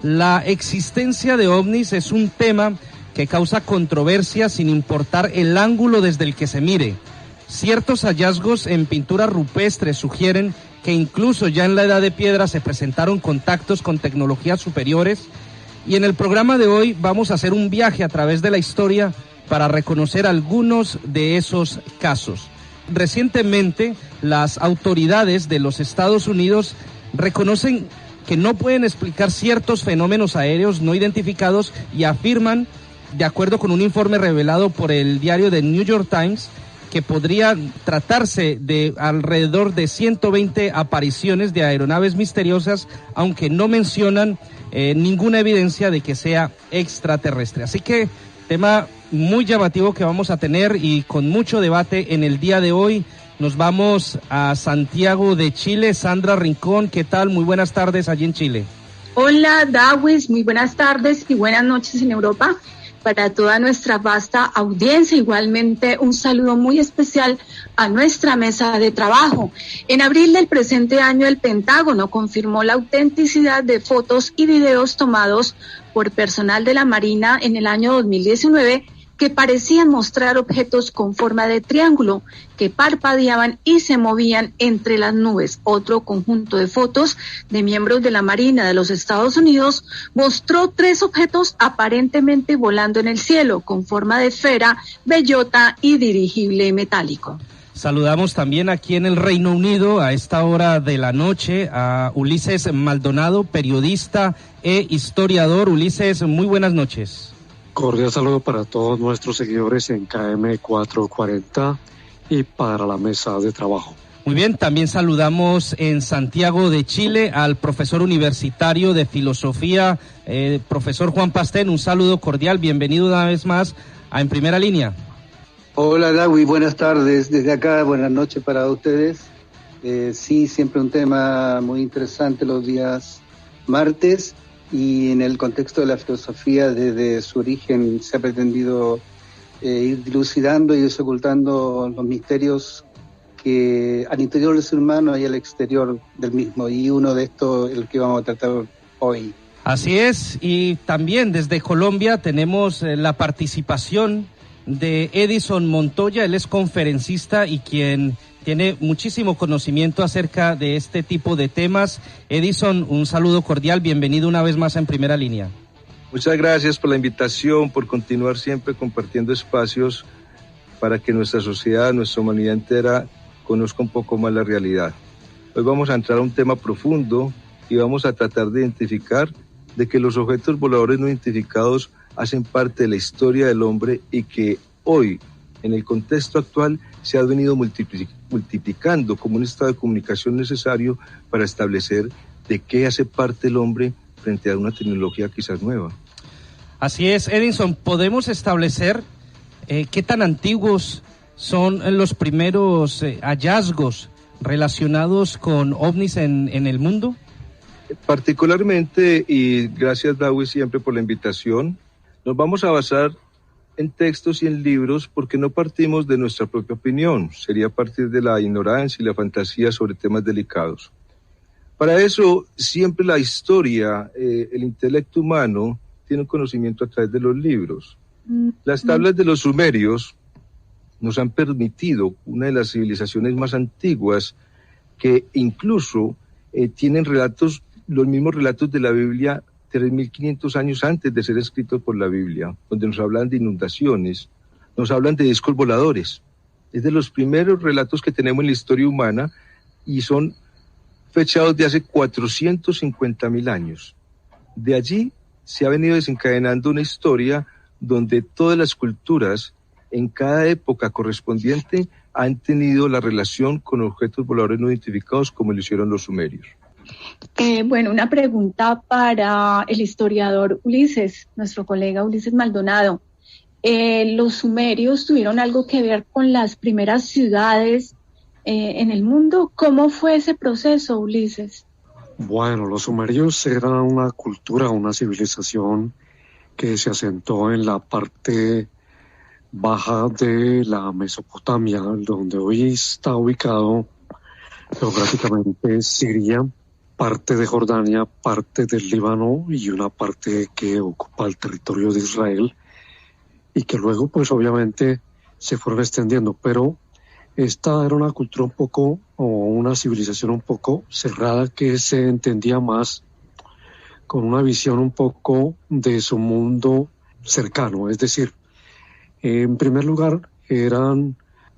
La existencia de ovnis es un tema que causa controversia sin importar el ángulo desde el que se mire. Ciertos hallazgos en pinturas rupestres sugieren que incluso ya en la Edad de Piedra se presentaron contactos con tecnologías superiores, y en el programa de hoy vamos a hacer un viaje a través de la historia para reconocer algunos de esos casos. Recientemente, las autoridades de los Estados Unidos reconocen que no pueden explicar ciertos fenómenos aéreos no identificados y afirman, de acuerdo con un informe revelado por el diario The New York Times, que podría tratarse de alrededor de 120 apariciones de aeronaves misteriosas, aunque no mencionan ninguna evidencia de que sea extraterrestre. Así que tema muy llamativo que vamos a tener y con mucho debate en el día de hoy. Nos vamos a Santiago de Chile. Sandra Rincón, ¿qué tal? Muy buenas tardes allí en Chile. Hola, Dawis, muy buenas tardes y buenas noches en Europa. Para toda nuestra vasta audiencia, igualmente un saludo muy especial a nuestra mesa de trabajo. En abril del presente año, el Pentágono confirmó la autenticidad de fotos y videos tomados por personal de la Marina en el año 2019 que parecían mostrar objetos con forma de triángulo que parpadeaban y se movían entre las nubes. Otro conjunto de fotos de miembros de la Marina de los Estados Unidos mostró 3 objetos aparentemente volando en el cielo con forma de esfera, bellota y dirigible metálico. Saludamos también aquí en el Reino Unido a esta hora de la noche a Ulises Maldonado, periodista e historiador. Ulises, muy buenas noches. Cordial saludo para todos nuestros seguidores en KM 440 y para la mesa de trabajo. Muy bien, también saludamos en Santiago de Chile al profesor universitario de filosofía, profesor Juan Pastén. Un saludo cordial, bienvenido una vez más a En Primera Línea. Hola Dawi, buenas tardes desde acá, buenas noches para ustedes. Sí, siempre un tema muy interesante los días martes. Y en el contexto de la filosofía, desde su origen, se ha pretendido ir dilucidando y desocultando los misterios que al interior del ser humano y al exterior del mismo. Y uno de estos es el que vamos a tratar hoy. Así es, y también desde Colombia tenemos la participación de Edison Montoya. Él es conferencista y quien tiene muchísimo conocimiento acerca de este tipo de temas. Edison, un saludo cordial, bienvenido una vez más a En Primera Línea. Muchas gracias por la invitación, por continuar siempre compartiendo espacios para que nuestra sociedad, nuestra humanidad entera conozca un poco más la realidad. Hoy vamos a entrar a un tema profundo y vamos a tratar de identificar de que los objetos voladores no identificados hacen parte de la historia del hombre y que hoy, en el contexto actual, se ha venido multiplicando como un estado de comunicación necesario para establecer de qué hace parte el hombre frente a una tecnología quizás nueva. Así es, Edison, ¿podemos establecer qué tan antiguos son los primeros hallazgos relacionados con ovnis en el mundo? Particularmente, y gracias Dawi siempre por la invitación, nos vamos a basar en textos y en libros porque no partimos de nuestra propia opinión, sería partir de la ignorancia y la fantasía sobre temas delicados. Para eso, siempre la historia, el intelecto humano, tiene un conocimiento a través de los libros. Las tablas de los sumerios nos han permitido, una de las civilizaciones más antiguas, que incluso tienen relatos, los mismos relatos de la Biblia, 3.500 años antes de ser escritos por la Biblia, donde nos hablan de inundaciones, nos hablan de discos voladores. Es de los primeros relatos que tenemos en la historia humana y son fechados de hace 450.000 años. De allí se ha venido desencadenando una historia donde todas las culturas en cada época correspondiente han tenido la relación con objetos voladores no identificados como lo hicieron los sumerios. Bueno, una pregunta para el historiador Ulises, nuestro colega Ulises Maldonado. ¿Los sumerios tuvieron algo que ver con las primeras ciudades en el mundo? ¿Cómo fue ese proceso, Ulises? Bueno, los sumerios eran una cultura, una civilización que se asentó en la parte baja de la Mesopotamia, donde hoy está ubicado geográficamente Siria, parte de Jordania, parte del Líbano y una parte que ocupa el territorio de Israel y que luego pues obviamente se fueron extendiendo, pero esta era una cultura un poco o una civilización un poco cerrada que se entendía más con una visión un poco de su mundo cercano, es decir, en primer lugar eran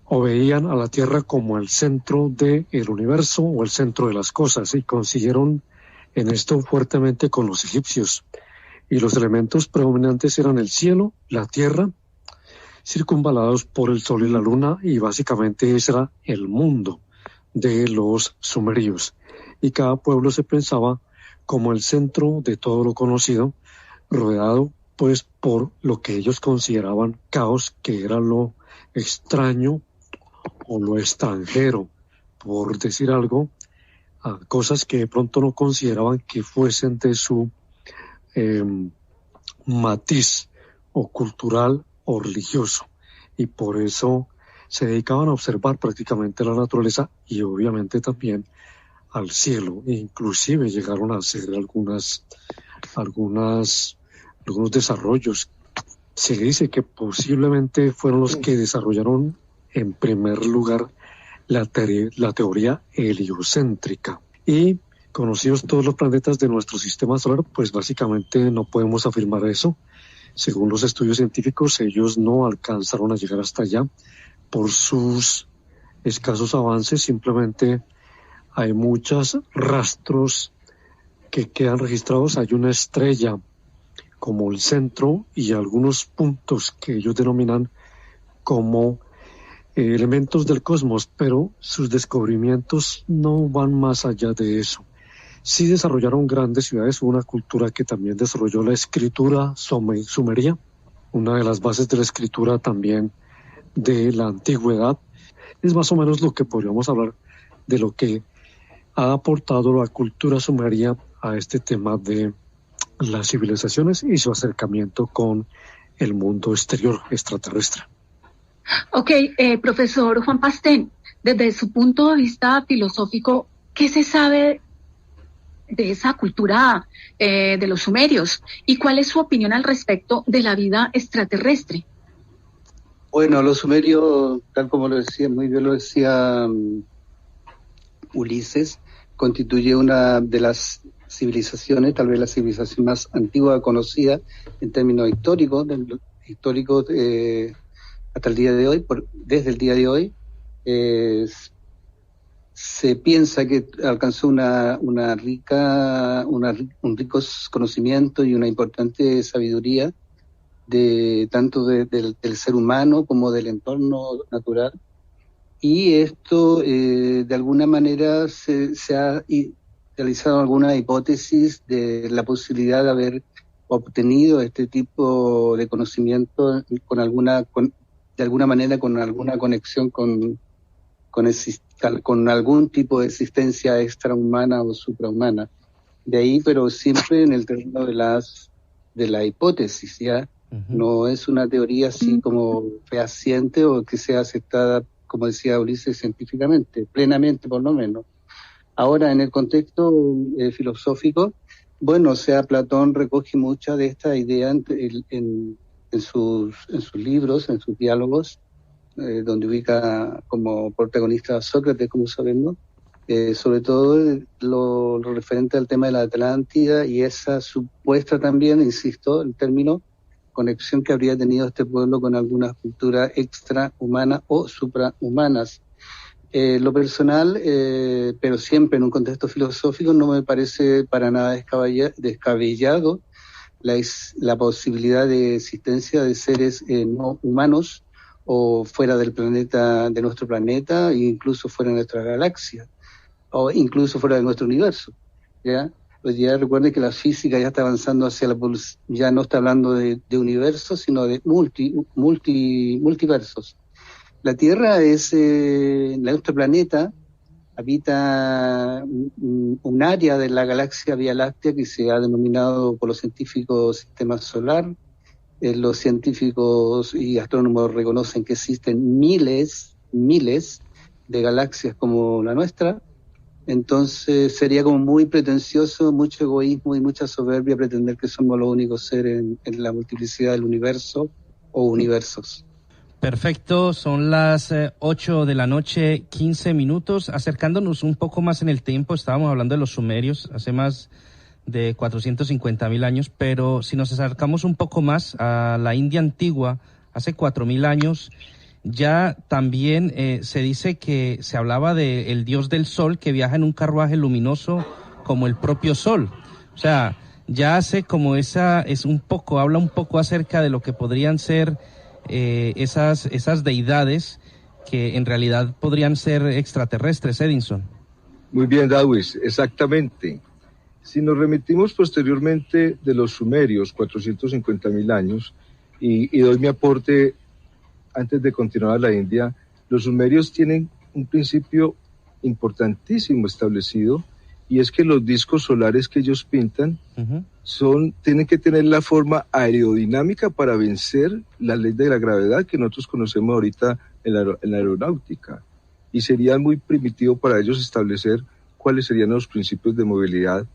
o veían a la Tierra como el centro del universo o el centro de las cosas y consiguieron en esto fuertemente con los egipcios. Y los elementos predominantes eran el cielo, la tierra, circunvalados por el sol y la luna, y básicamente ese era el mundo de los sumerios. Y cada pueblo se pensaba como el centro de todo lo conocido, rodeado pues por lo que ellos consideraban caos, que era lo extraño o lo extranjero, por decir algo, a cosas que de pronto no consideraban que fuesen de su matiz o cultural o religioso, y por eso se dedicaban a observar prácticamente la naturaleza y obviamente también al cielo, e inclusive llegaron a hacer algunos desarrollos. Se dice que posiblemente fueron los que desarrollaron en primer lugar la teoría heliocéntrica. Y conocidos todos los planetas de nuestro sistema solar, pues básicamente no podemos afirmar eso. Según los estudios científicos, ellos no alcanzaron a llegar hasta allá por sus escasos avances. Simplemente hay muchos rastros que quedan registrados. Hay una estrella como el centro y algunos puntos que ellos denominan como elementos del cosmos, pero sus descubrimientos no van más allá de eso. Sí desarrollaron grandes ciudades, hubo una cultura que también desarrolló la escritura sumeria, una de las bases de la escritura también de la antigüedad. Es más o menos lo que podríamos hablar de lo que ha aportado la cultura sumeria a este tema de las civilizaciones y su acercamiento con el mundo exterior, extraterrestre. Ok, profesor Juan Pastén, desde su punto de vista filosófico, ¿qué se sabe de esa cultura de los sumerios? ¿Y cuál es su opinión al respecto de la vida extraterrestre? Bueno, los sumerios, tal como lo decía, muy bien lo decía Ulises, constituye una de las civilizaciones, tal vez la civilización más antigua conocida en términos históricos, hasta el día de hoy. Desde el día de hoy se piensa que alcanzó un rico conocimiento y una importante sabiduría tanto del ser humano como del entorno natural, y esto de alguna manera se ha realizado alguna hipótesis de la posibilidad de haber obtenido este tipo de conocimiento de alguna manera con alguna conexión con algún tipo de existencia extrahumana o suprahumana. De ahí, pero siempre en el terreno de la hipótesis, ¿ya? Uh-huh. No es una teoría así como fehaciente o que sea aceptada, como decía Ulises, científicamente, plenamente por lo menos. Ahora, en el contexto filosófico, bueno, o sea, Platón recoge mucha de esta idea en sus libros, en sus diálogos, donde ubica como protagonista a Sócrates, como sabemos, sobre todo lo referente al tema de la Atlántida y esa supuesta también, insisto, el término, conexión que habría tenido este pueblo con algunas culturas extrahumanas o suprahumanas. Lo personal, pero siempre en un contexto filosófico, no me parece para nada descabellado la posibilidad de existencia de seres no humanos o fuera del planeta, de nuestro planeta, e incluso fuera de nuestra galaxia, o incluso fuera de nuestro universo, ¿ya? Pues ya recuerden que la física ya está avanzando hacia ya no está hablando de universos, sino de multiversos. La Tierra es nuestro planeta, habita un área de la galaxia Vía Láctea que se ha denominado por los científicos sistema solar. Los científicos y astrónomos reconocen que existen miles de galaxias como la nuestra, Entonces sería como muy pretencioso, mucho egoísmo y mucha soberbia pretender que somos los únicos seres en la multiplicidad del universo o universos. Perfecto, son las 8 de la noche, 15 minutos. Acercándonos un poco más en el tiempo, estábamos hablando de los sumerios hace más de 450.000 años, pero si nos acercamos un poco más a la India antigua, hace 4.000 años, ya también se dice que se hablaba del dios del sol que viaja en un carruaje luminoso como el propio sol. O sea, ya hace como habla un poco acerca de lo que podrían ser esas deidades que en realidad podrían ser extraterrestres, Edinson. Muy bien, Dawis, exactamente. Si nos remitimos posteriormente de los sumerios, 450.000 años, y doy mi aporte antes de continuar a la India, los sumerios tienen un principio importantísimo establecido, y es que los discos solares que ellos pintan tienen que tener la forma aerodinámica para vencer la ley de la gravedad que nosotros conocemos ahorita en la aeronáutica. Y sería muy primitivo para ellos establecer cuáles serían los principios de movilidad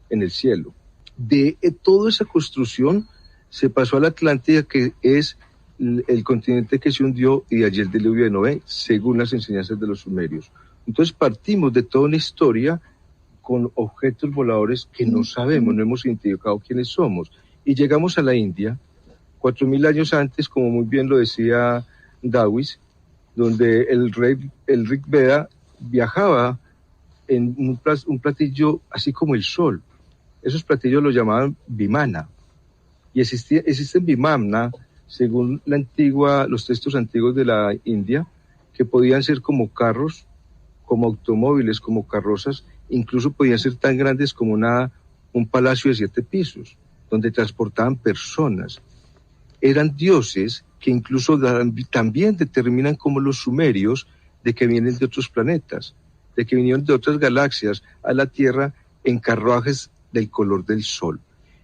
en el cielo. De toda esa construcción se pasó a la Atlántida, que es el continente que se hundió, y allí el diluvio de Noé, según las enseñanzas de los sumerios. Entonces partimos de toda una historia con objetos voladores que no sabemos, no hemos identificado quiénes somos. Y llegamos a la India, 4.000 años antes, como muy bien lo decía Dawis, donde el Rig Veda viajaba en un platillo así como el sol. Esos platillos los llamaban Vimana. Y existen Vimana, según los textos antiguos de la India, que podían ser como carros, como automóviles, como carrozas, incluso podían ser tan grandes como un palacio de 7 pisos, donde transportaban personas. Eran dioses que incluso también determinan, como los sumerios, de que vienen de otros planetas, de que vinieron de otras galaxias a la Tierra en carruajes del color del sol.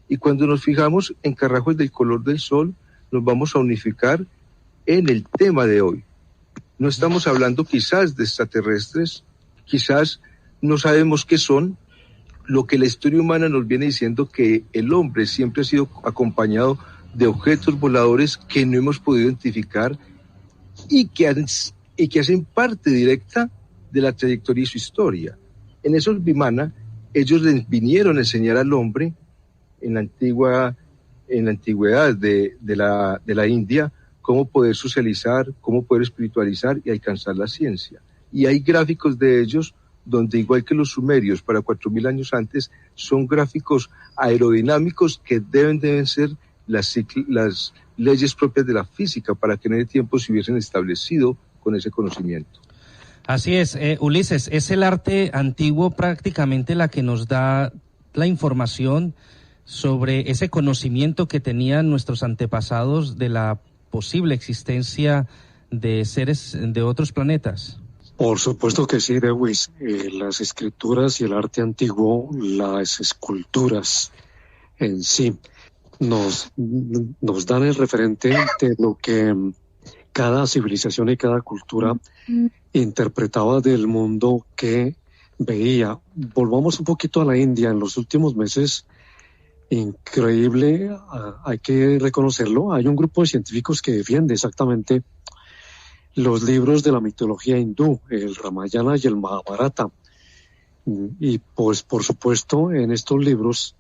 Y cuando nos fijamos en carruajes del color del sol, nos vamos a unificar en el tema de hoy. No estamos hablando quizás de extraterrestres, quizás no sabemos qué son. Lo que la historia humana nos viene diciendo, que el hombre siempre ha sido acompañado de objetos voladores que no hemos podido identificar y que hacen parte directa de la trayectoria y su historia. En esos Vimana, ellos les vinieron a enseñar al hombre en la antigüedad de la India cómo poder socializar, cómo poder espiritualizar y alcanzar la ciencia. Y hay gráficos de ellos donde, igual que los sumerios para 4.000 años antes, son gráficos aerodinámicos que deben ser las leyes propias de la física para que en ese tiempo se hubiesen establecido con ese conocimiento. Así es, Ulises, es el arte antiguo prácticamente la que nos da la información sobre ese conocimiento que tenían nuestros antepasados de la posible existencia de seres de otros planetas. Por supuesto que sí, Dewis. Las escrituras y el arte antiguo, las esculturas en sí, nos dan el referente de lo que cada civilización y cada cultura interpretaba del mundo que veía. Volvamos un poquito a la India. En los últimos meses, increíble, hay que reconocerlo, hay un grupo de científicos que defiende exactamente los libros de la mitología hindú, el Ramayana y el Mahabharata. Y pues, por supuesto, en estos libros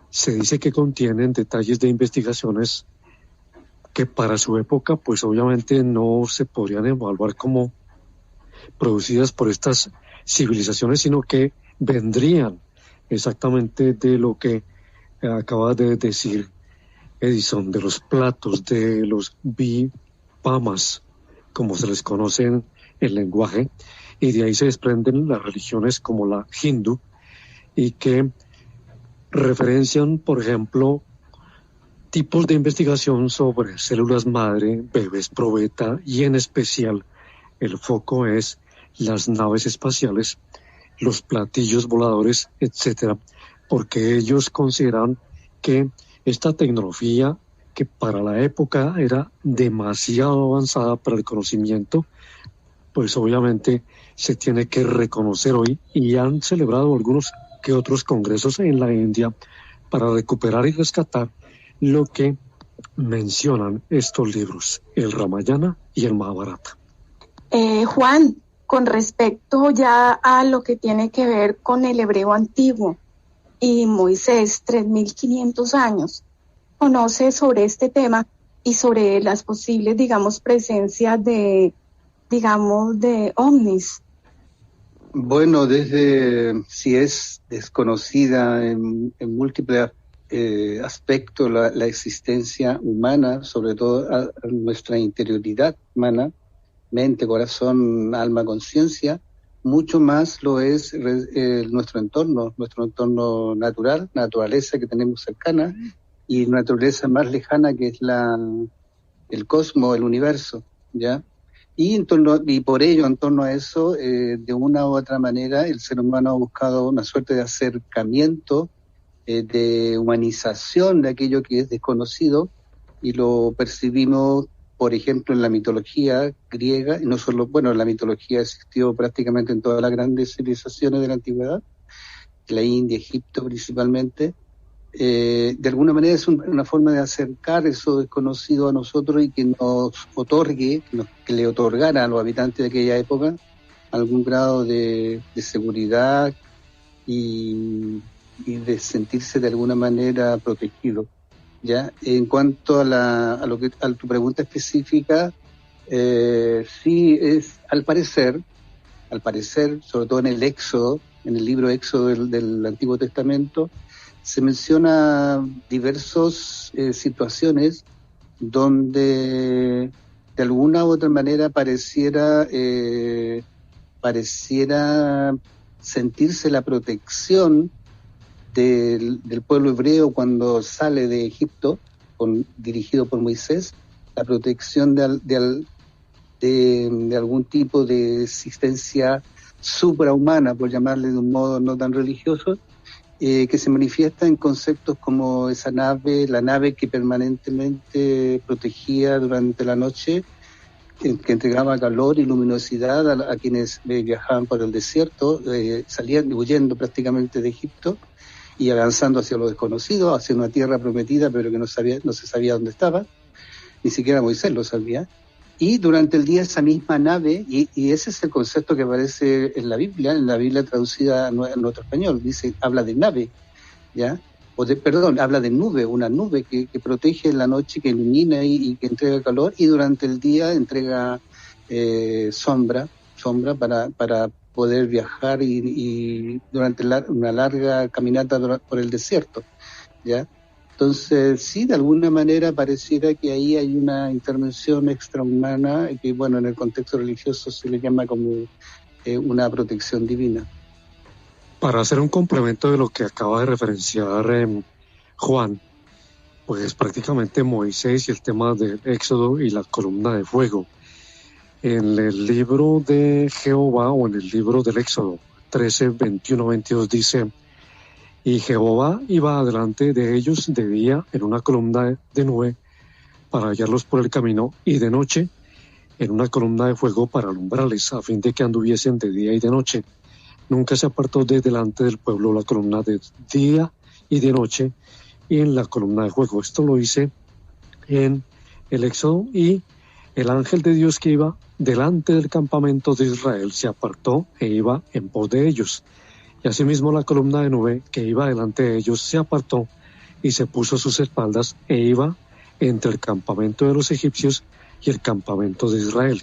se dice que contienen detalles de investigaciones que para su época, pues obviamente no se podrían evaluar como producidas por estas civilizaciones, sino que vendrían exactamente de lo que acaba de decir Edison, de los platos, de los vipamas, como se les conoce en el lenguaje, y de ahí se desprenden las religiones como la hindú, y que referencian, por ejemplo, tipos de investigación sobre células madre, bebés probeta, y en especial el foco es las naves espaciales, los platillos voladores, etcétera, porque ellos consideran que esta tecnología, que para la época era demasiado avanzada para el conocimiento, pues obviamente se tiene que reconocer hoy, y han celebrado algunos que otros congresos en la India para recuperar y rescatar lo que mencionan estos libros, el Ramayana y el Mahabharata. Juan, con respecto ya a lo que tiene que ver con el hebreo antiguo y Moisés, 3.500 años, ¿conoce sobre este tema y sobre las posibles, presencias de ovnis? Bueno, si es desconocida en múltiples aspectos la existencia humana, sobre todo a nuestra interioridad humana, mente, corazón, alma, conciencia, mucho más lo es nuestro entorno natural, naturaleza que tenemos cercana, y naturaleza más lejana que es el cosmos, el universo, ¿ya? Y por ello, en torno a eso, de una u otra manera, el ser humano ha buscado una suerte de acercamiento, de humanización de aquello que es desconocido, y lo percibimos, por ejemplo, en la mitología griega, y no solo, la mitología existió prácticamente en todas las grandes civilizaciones de la antigüedad, la India, Egipto principalmente. De alguna manera es una forma de acercar eso desconocido a nosotros y que nos otorgue, que le otorgara a los habitantes de aquella época algún grado de seguridad y de sentirse de alguna manera protegido. ¿Ya? En cuanto a tu pregunta específica, sí es al parecer, sobre todo en el Éxodo, en el libro Éxodo del Antiguo Testamento, se menciona diversas situaciones donde de alguna u otra manera pareciera sentirse la protección del pueblo hebreo cuando sale de Egipto, dirigido por Moisés, la protección de algún tipo de existencia suprahumana, por llamarle de un modo no tan religioso, que se manifiesta en conceptos como la nave que permanentemente protegía durante la noche, que entregaba calor y luminosidad a quienes viajaban por el desierto, salían huyendo prácticamente de Egipto y avanzando hacia lo desconocido, hacia una tierra prometida, pero que no se sabía dónde estaba, ni siquiera Moisés lo sabía. Y durante el día esa misma nave, y ese es el concepto que aparece en la Biblia traducida a nuestro español, habla de nave, ¿ya? Habla de nube, una nube que protege en la noche, que ilumina y que entrega calor, y durante el día entrega sombra para poder viajar y durante una larga caminata por el desierto, ¿ya? Entonces, sí, de alguna manera pareciera que ahí hay una intervención extrahumana que, en el contexto religioso se le llama como una protección divina. Para hacer un complemento de lo que acaba de referenciar Juan, pues prácticamente Moisés y el tema del Éxodo y la columna de fuego. En el libro de Jehová, o en el libro del Éxodo 13, 21, 22 dice: y Jehová iba adelante de ellos de día en una columna de nube para guiarlos por el camino, y de noche en una columna de fuego para alumbrarles, a fin de que anduviesen de día y de noche. Nunca se apartó de delante del pueblo la columna de día y de noche, y en la columna de fuego. Esto lo dice en el Éxodo. Y el ángel de Dios que iba delante del campamento de Israel se apartó e iba en pos de ellos. Y asimismo la columna de nube que iba delante de ellos se apartó y se puso a sus espaldas e iba entre el campamento de los egipcios y el campamento de Israel.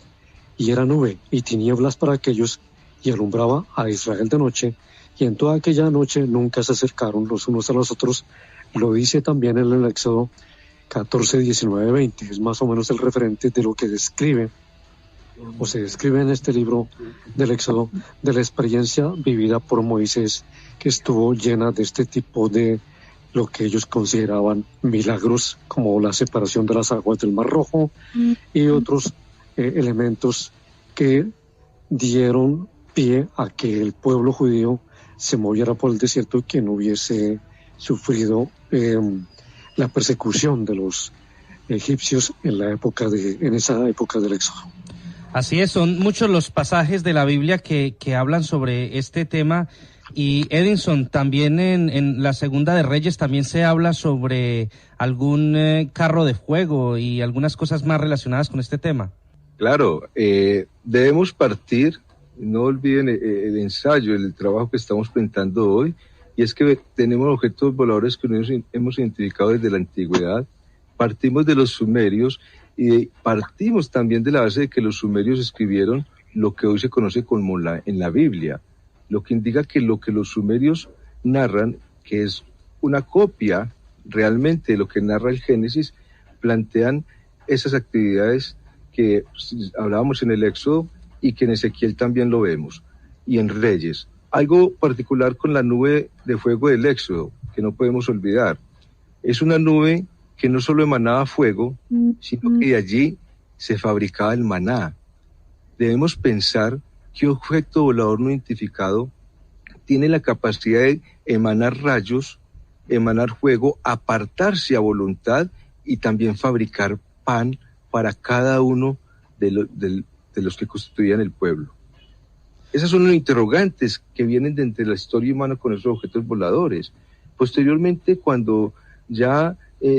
Y era nube y tinieblas para aquellos, y alumbraba a Israel de noche, y en toda aquella noche nunca se acercaron los unos a los otros. Lo dice también en el Éxodo 14, 19, 20. Es más o menos el referente de lo que describe o se describe en este libro del Éxodo, de la experiencia vivida por Moisés, que estuvo llena de este tipo de lo que ellos consideraban milagros, como la separación de las aguas del Mar Rojo y otros elementos que dieron pie a que el pueblo judío se moviera por el desierto y que no hubiese sufrido la persecución de los egipcios en esa época del Éxodo. Así es, son muchos los pasajes de la Biblia que hablan sobre este tema. Y Edinson, también en la Segunda de Reyes también se habla sobre algún carro de fuego y algunas cosas más relacionadas con este tema. Claro, debemos partir, no olviden el ensayo, el trabajo que estamos presentando hoy, y es que tenemos objetos voladores que nos hemos identificado desde la antigüedad, partimos de los sumerios y partimos también de la base de que los sumerios escribieron lo que hoy se conoce como en la Biblia, lo que indica que lo que los sumerios narran, que es una copia realmente de lo que narra el Génesis, plantean esas actividades que hablábamos en el Éxodo y que en Ezequiel también lo vemos, y en Reyes. Algo particular con la nube de fuego del Éxodo, que no podemos olvidar, es una nube que no solo emanaba fuego, sino que de allí se fabricaba el maná. Debemos pensar qué objeto volador no identificado tiene la capacidad de emanar rayos, emanar fuego, apartarse a voluntad y también fabricar pan para cada uno de los que constituían el pueblo. Esas son los interrogantes que vienen de entre la historia humana con esos objetos voladores. Posteriormente, cuando ya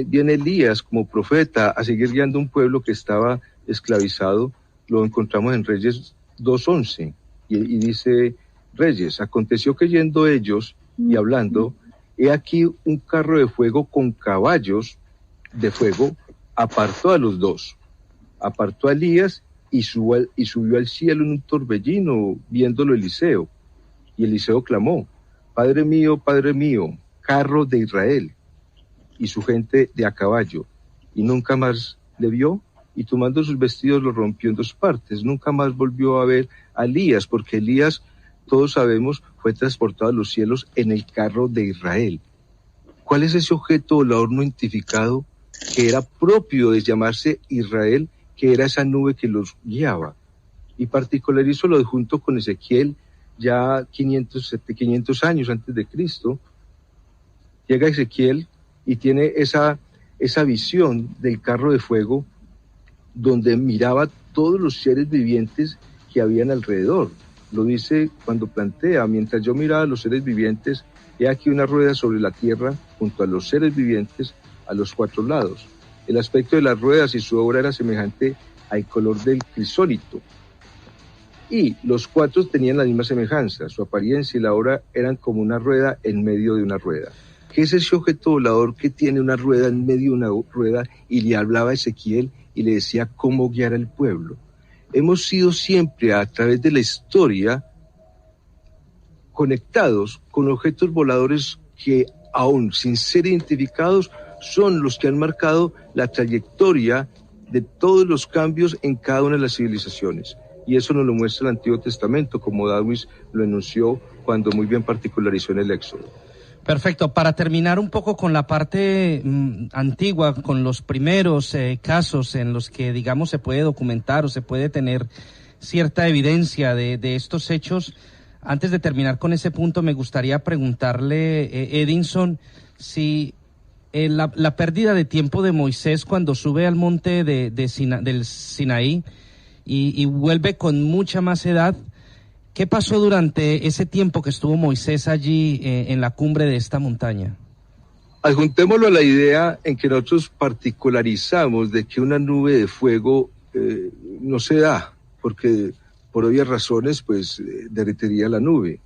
viene Elías como profeta a seguir guiando un pueblo que estaba esclavizado, lo encontramos en Reyes 2:11, y dice Reyes, aconteció que yendo ellos y hablando, he aquí un carro de fuego con caballos de fuego, apartó a los dos, apartó a Elías y subió al cielo en un torbellino, viéndolo Eliseo. Y Eliseo clamó, Padre mío, carro de Israel, y su gente de a caballo. Y nunca más le vio, y tomando sus vestidos lo rompió en dos partes. Nunca más volvió a ver a Elías, porque Elías, todos sabemos, fue transportado a los cielos en el carro de Israel. ¿Cuál es ese objeto volador no identificado que era propio de llamarse Israel, que era esa nube que los guiaba? Y particularizo lo junto con Ezequiel, ya 500 años antes de Cristo. Llega Ezequiel y tiene esa visión del carro de fuego, donde miraba todos los seres vivientes que habían alrededor. Lo dice cuando plantea, mientras yo miraba a los seres vivientes, he aquí una rueda sobre la tierra junto a los seres vivientes a los cuatro lados. El aspecto de las ruedas y su obra era semejante al color del crisólito. Y los cuatro tenían la misma semejanza, su apariencia y la obra eran como una rueda en medio de una rueda. ¿Qué es ese objeto volador que tiene una rueda en medio de una rueda? Y le hablaba a Ezequiel y le decía cómo guiar al pueblo. Hemos sido siempre, a través de la historia, conectados con objetos voladores que, aún sin ser identificados, son los que han marcado la trayectoria de todos los cambios en cada una de las civilizaciones. Y eso nos lo muestra el Antiguo Testamento, como Darwin lo enunció cuando muy bien particularizó en el Éxodo. Perfecto. Para terminar un poco con la parte antigua, con los primeros casos en los que, digamos, se puede documentar o se puede tener cierta evidencia de estos hechos, antes de terminar con ese punto, me gustaría preguntarle, Edinson, si la pérdida de tiempo de Moisés cuando sube al monte del Sinaí y vuelve con mucha más edad, ¿qué pasó durante ese tiempo que estuvo Moisés allí en la cumbre de esta montaña? Adjuntémoslo a la idea en que nosotros particularizamos de que una nube de fuego no se da, porque por obvias razones pues derretiría la nube.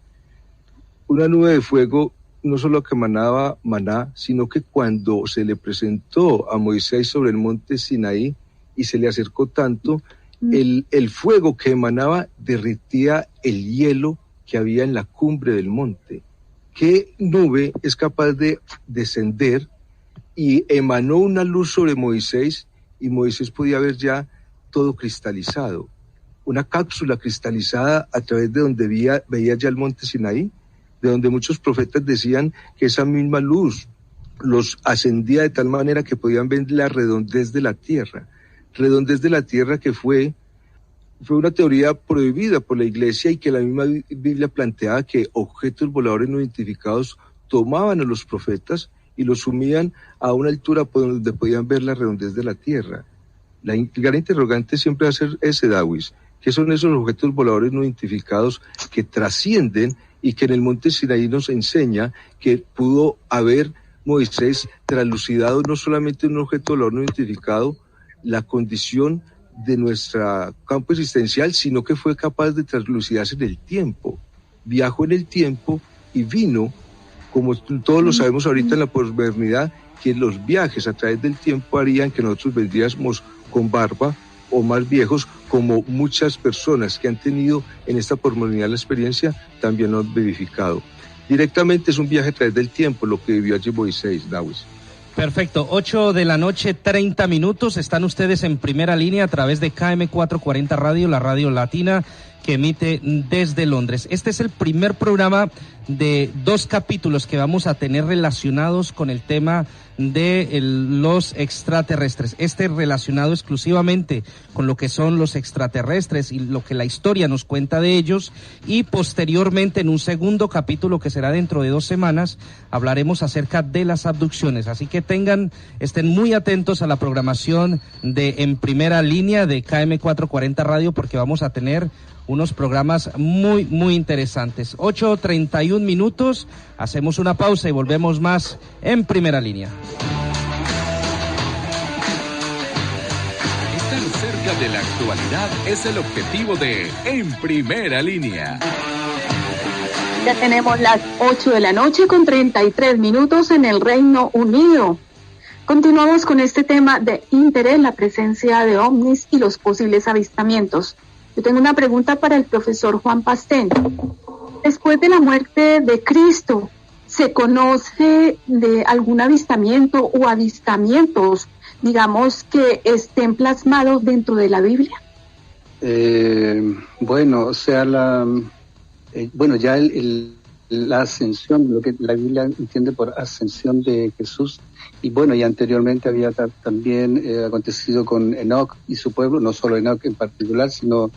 Una nube de fuego no solo que emanaba maná, sino que cuando se le presentó a Moisés sobre el monte Sinaí y se le acercó tanto, el fuego que emanaba derritía el hielo que había en la cumbre del monte. ¿Qué nube es capaz de descender? Y emanó una luz sobre Moisés y Moisés podía ver ya todo cristalizado. Una cápsula cristalizada a través de donde veía ya el monte Sinaí, de donde muchos profetas decían que esa misma luz los ascendía de tal manera que podían ver la redondez de la tierra. Redondez de la tierra que fue una teoría prohibida por la Iglesia y que la misma Biblia planteaba que objetos voladores no identificados tomaban a los profetas y los sumían a una altura por donde podían ver la redondez de la tierra. La gran interrogante siempre va a ser ese, Dawis. ¿Qué son esos objetos voladores no identificados que trascienden y que en el monte Sinaí nos enseña que pudo haber Moisés traslucidado no solamente un objeto volador no identificado, la condición de nuestro campo existencial, sino que fue capaz de traslucidarse en el tiempo? Viajó en el tiempo y vino, como todos lo sabemos ahorita en la posmodernidad, que los viajes a través del tiempo harían que nosotros vendríamos con barba o más viejos, como muchas personas que han tenido en esta posmodernidad la experiencia también lo han verificado. Directamente es un viaje a través del tiempo lo que vivió allí Moisés, Dawes. Perfecto, 8 de la noche, 30 minutos, están ustedes en primera línea a través de KM440 Radio, la radio latina que emite desde Londres. Este es el primer programa de 2 capítulos que vamos a tener relacionados con el tema de los extraterrestres. Este relacionado exclusivamente con lo que son los extraterrestres y lo que la historia nos cuenta de ellos, y posteriormente en un segundo capítulo que será dentro de 2 semanas hablaremos acerca de las abducciones. Así que estén muy atentos a la programación de En Primera Línea de KM440 Radio, porque vamos a tener unos programas muy, muy interesantes. 8:31 minutos, hacemos una pausa y volvemos más En Primera Línea. Estar cerca de la actualidad es el objetivo de En Primera Línea. Ya tenemos las 8 de la noche con 33 minutos en el Reino Unido. Continuamos con este tema de interés, la presencia de ovnis y los posibles avistamientos. Yo tengo una pregunta para el profesor Juan Pastén. Después de la muerte de Cristo, ¿se conoce de algún avistamiento o avistamientos, digamos, que estén plasmados dentro de la Biblia? Bueno, o sea, ya la ascensión, lo que la Biblia entiende por ascensión de Jesús, y bueno, y anteriormente había también acontecido con Enoc y su pueblo, no solo Enoc en particular, sino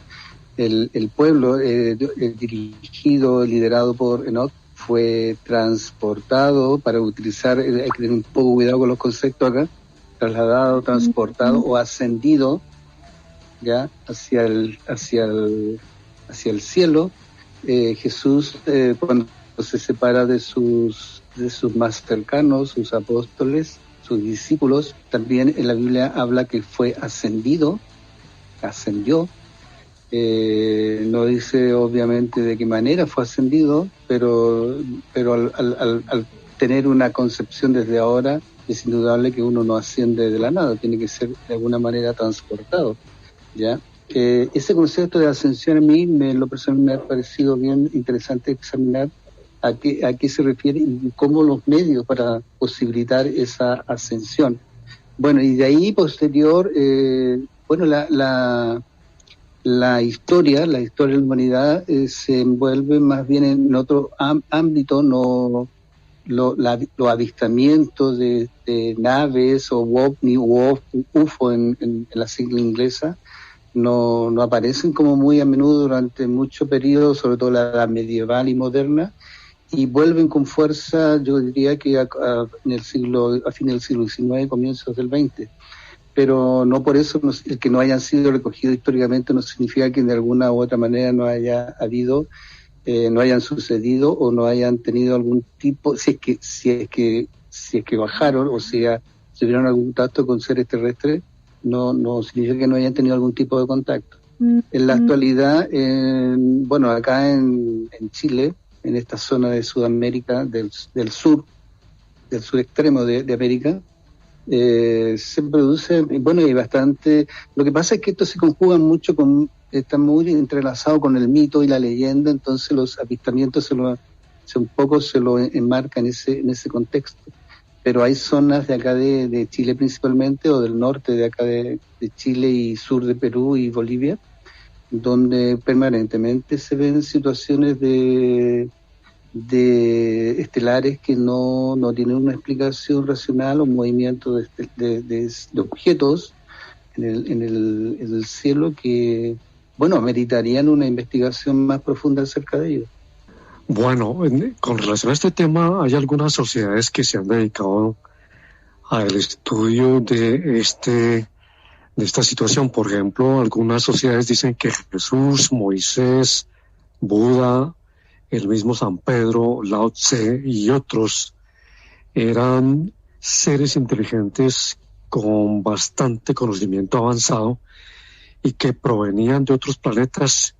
el pueblo dirigido, liderado por Enoc, fue transportado, para utilizar, hay que tener un poco de cuidado con los conceptos acá, trasladado, transportado o ascendido ya hacia el cielo. Jesús, cuando se separa de sus más cercanos, sus apóstoles, sus discípulos, también en la Biblia habla que fue ascendió. No dice obviamente de qué manera fue ascendido, pero al tener una concepción desde ahora, es indudable que uno no asciende de la nada, tiene que ser de alguna manera transportado, ¿ya? Ese concepto de ascensión a mí, lo personal me ha parecido bien interesante examinar a qué se refiere y cómo los medios para posibilitar esa ascensión. Bueno, y de ahí posterior, la historia de la humanidad se envuelve más bien en otro ámbito, no los avistamientos de naves o ovni o UFO en la sigla inglesa no aparecen como muy a menudo durante muchos periodos, sobre todo la edad medieval y moderna, y vuelven con fuerza, yo diría que a fines del siglo XIX, comienzos del XX. Pero no por eso el que no hayan sido recogidos históricamente no significa que de alguna u otra manera no haya habido, no hayan sucedido o no hayan tenido algún tipo, si es que bajaron o sea, si tuvieron algún contacto con seres terrestres, no significa que no hayan tenido algún tipo de contacto. En la actualidad, acá en Chile, en esta zona de Sudamérica, del sur extremo de América, se produce, hay bastante. Lo que pasa es que esto se conjuga mucho está muy entrelazado con el mito y la leyenda, entonces los avistamientos se lo enmarca en ese contexto. Pero hay zonas de acá de Chile principalmente, o del norte de acá de Chile y sur de Perú y Bolivia, donde permanentemente se ven situaciones de estelares que no tienen una explicación racional o movimiento de objetos en el cielo que, ameritarían una investigación más profunda acerca de ellos. Bueno, con relación a este tema, hay algunas sociedades que se han dedicado al estudio de este de esta situación. Por ejemplo, algunas sociedades dicen que Jesús, Moisés, Buda, el mismo San Pedro, Lao Tse y otros eran seres inteligentes con bastante conocimiento avanzado y que provenían de otros planetas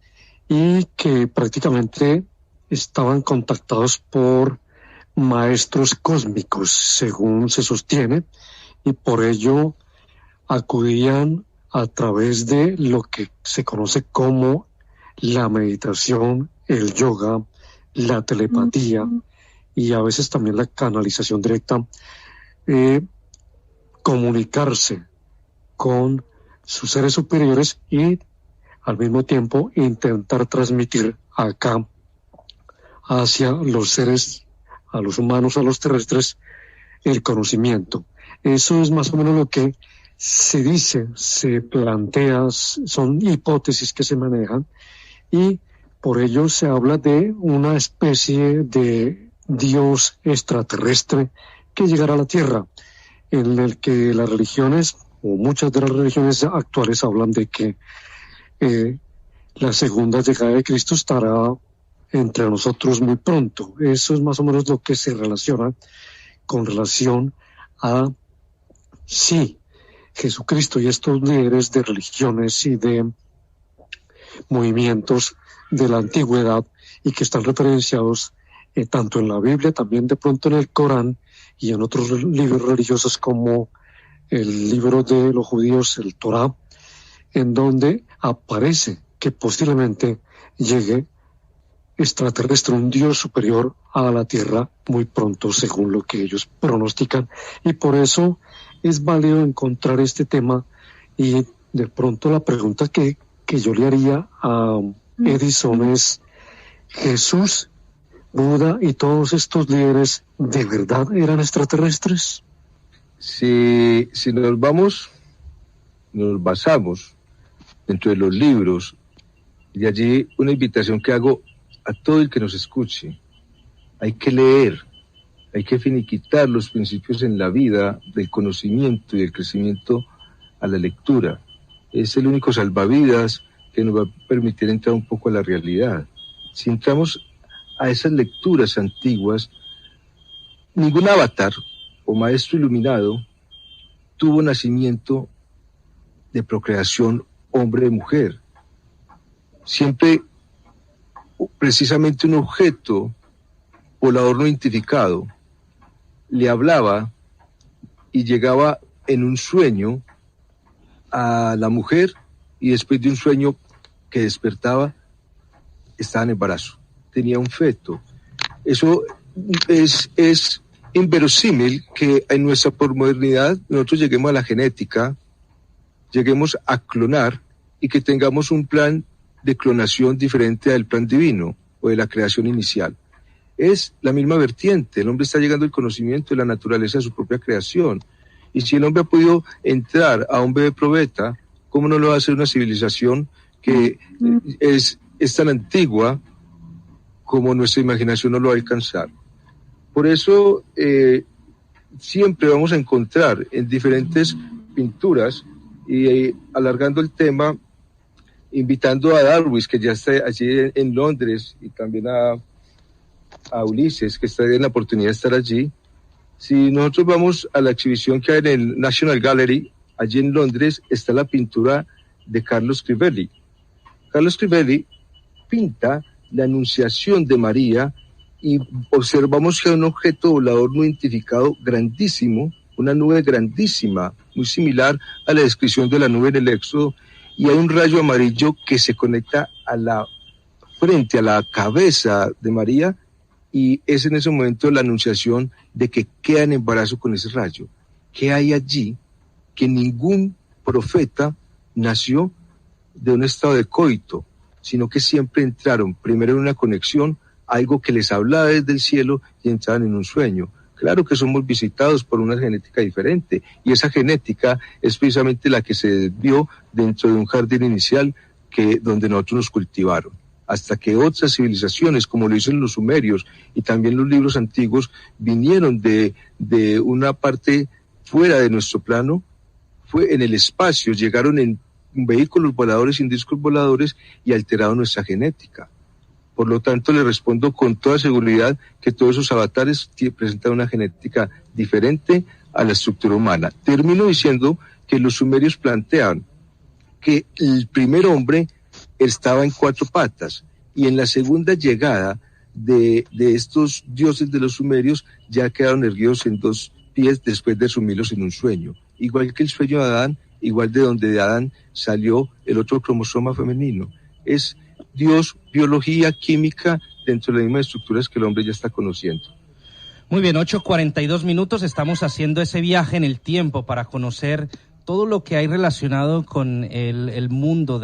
y que prácticamente estaban contactados por maestros cósmicos, según se sostiene, y por ello acudían a través de lo que se conoce como la meditación, el yoga, la telepatía y a veces también la canalización directa, comunicarse con sus seres superiores y al mismo tiempo intentar transmitir acá hacia los seres, a los humanos, a los terrestres, el conocimiento. Eso es más o menos lo que se dice, se plantea, son hipótesis que se manejan y por ello se habla de una especie de Dios extraterrestre que llegará a la Tierra, en el que las religiones, o muchas de las religiones actuales, hablan de que la segunda llegada de Cristo estará entre nosotros muy pronto. Eso es más o menos lo que se relaciona con relación a sí, Jesucristo y estos líderes de religiones y de movimientos de la antigüedad y que están referenciados tanto en la Biblia, también de pronto en el Corán y en otros libros religiosos como el libro de los judíos, el Torá, en donde aparece que posiblemente llegue extraterrestre, un Dios superior a la Tierra muy pronto, según lo que ellos pronostican, y por eso es válido encontrar este tema. Y de pronto la pregunta que yo le haría a Edison es: ¿Jesús, Buda y todos estos líderes de verdad eran extraterrestres? Si nos basamos dentro de los libros, y allí una invitación que hago a todo el que nos escuche: hay que leer, hay que finiquitar los principios en la vida del conocimiento y del crecimiento a la lectura. Es el único salvavidas que nos va a permitir entrar un poco a la realidad. Si entramos a esas lecturas antiguas, ningún avatar o maestro iluminado tuvo nacimiento de procreación hombre-mujer. Siempre precisamente un objeto volador no identificado le hablaba y llegaba en un sueño a la mujer, y después de un sueño que despertaba estaba en embarazo, tenía un feto. Eso es inverosímil que en nuestra posmodernidad nosotros lleguemos a la genética, lleguemos a clonar y que tengamos un plan de clonación diferente al plan divino o de la creación inicial. Es la misma vertiente. El hombre está llegando al conocimiento de la naturaleza de su propia creación. Y si el hombre ha podido entrar a un bebé probeta, ¿cómo no lo va a hacer una civilización que es tan antigua como nuestra imaginación no lo va a alcanzar? Por eso siempre vamos a encontrar en diferentes pinturas, y alargando el tema, invitando a Darwin, que ya está allí en Londres, y también a Ulises, que está en la oportunidad de estar allí. Si nosotros vamos a la exhibición que hay en el National Gallery, allí en Londres, está la pintura de Carlos Crivelli. Carlos Crivelli pinta la Anunciación de María, y observamos que hay un objeto volador no identificado grandísimo, una nube grandísima, muy similar a la descripción de la nube en el Éxodo, y hay un rayo amarillo que se conecta a la frente, a la cabeza de María, y es en ese momento la anunciación de que queda en embarazo con ese rayo. ¿Qué hay allí? Que ningún profeta nació de un estado de coito, sino que siempre entraron primero en una conexión, algo que les hablaba desde el cielo, y entraban en un sueño. Claro que somos visitados por una genética diferente, y esa genética es precisamente la que se desvió dentro de un jardín inicial donde nosotros nos cultivaron, hasta que otras civilizaciones, como lo dicen los sumerios y también los libros antiguos, vinieron de una parte fuera de nuestro plano, fue en el espacio, llegaron en vehículos voladores, sin discos voladores, y alteraron nuestra genética. Por lo tanto, le respondo con toda seguridad que todos esos avatares presentan una genética diferente a la estructura humana. Termino diciendo que los sumerios plantean que el primer hombre estaba en 4 patas, y en la segunda llegada de estos dioses de los sumerios ya quedaron erguidos en 2 pies después de sumirlos en un sueño. Igual que el sueño de Adán, igual de donde de Adán salió el otro cromosoma femenino. Es Dios, biología, química, dentro de las mismas estructuras que el hombre ya está conociendo. Muy bien, 8:42, estamos haciendo ese viaje en el tiempo para conocer todo lo que hay relacionado con el mundo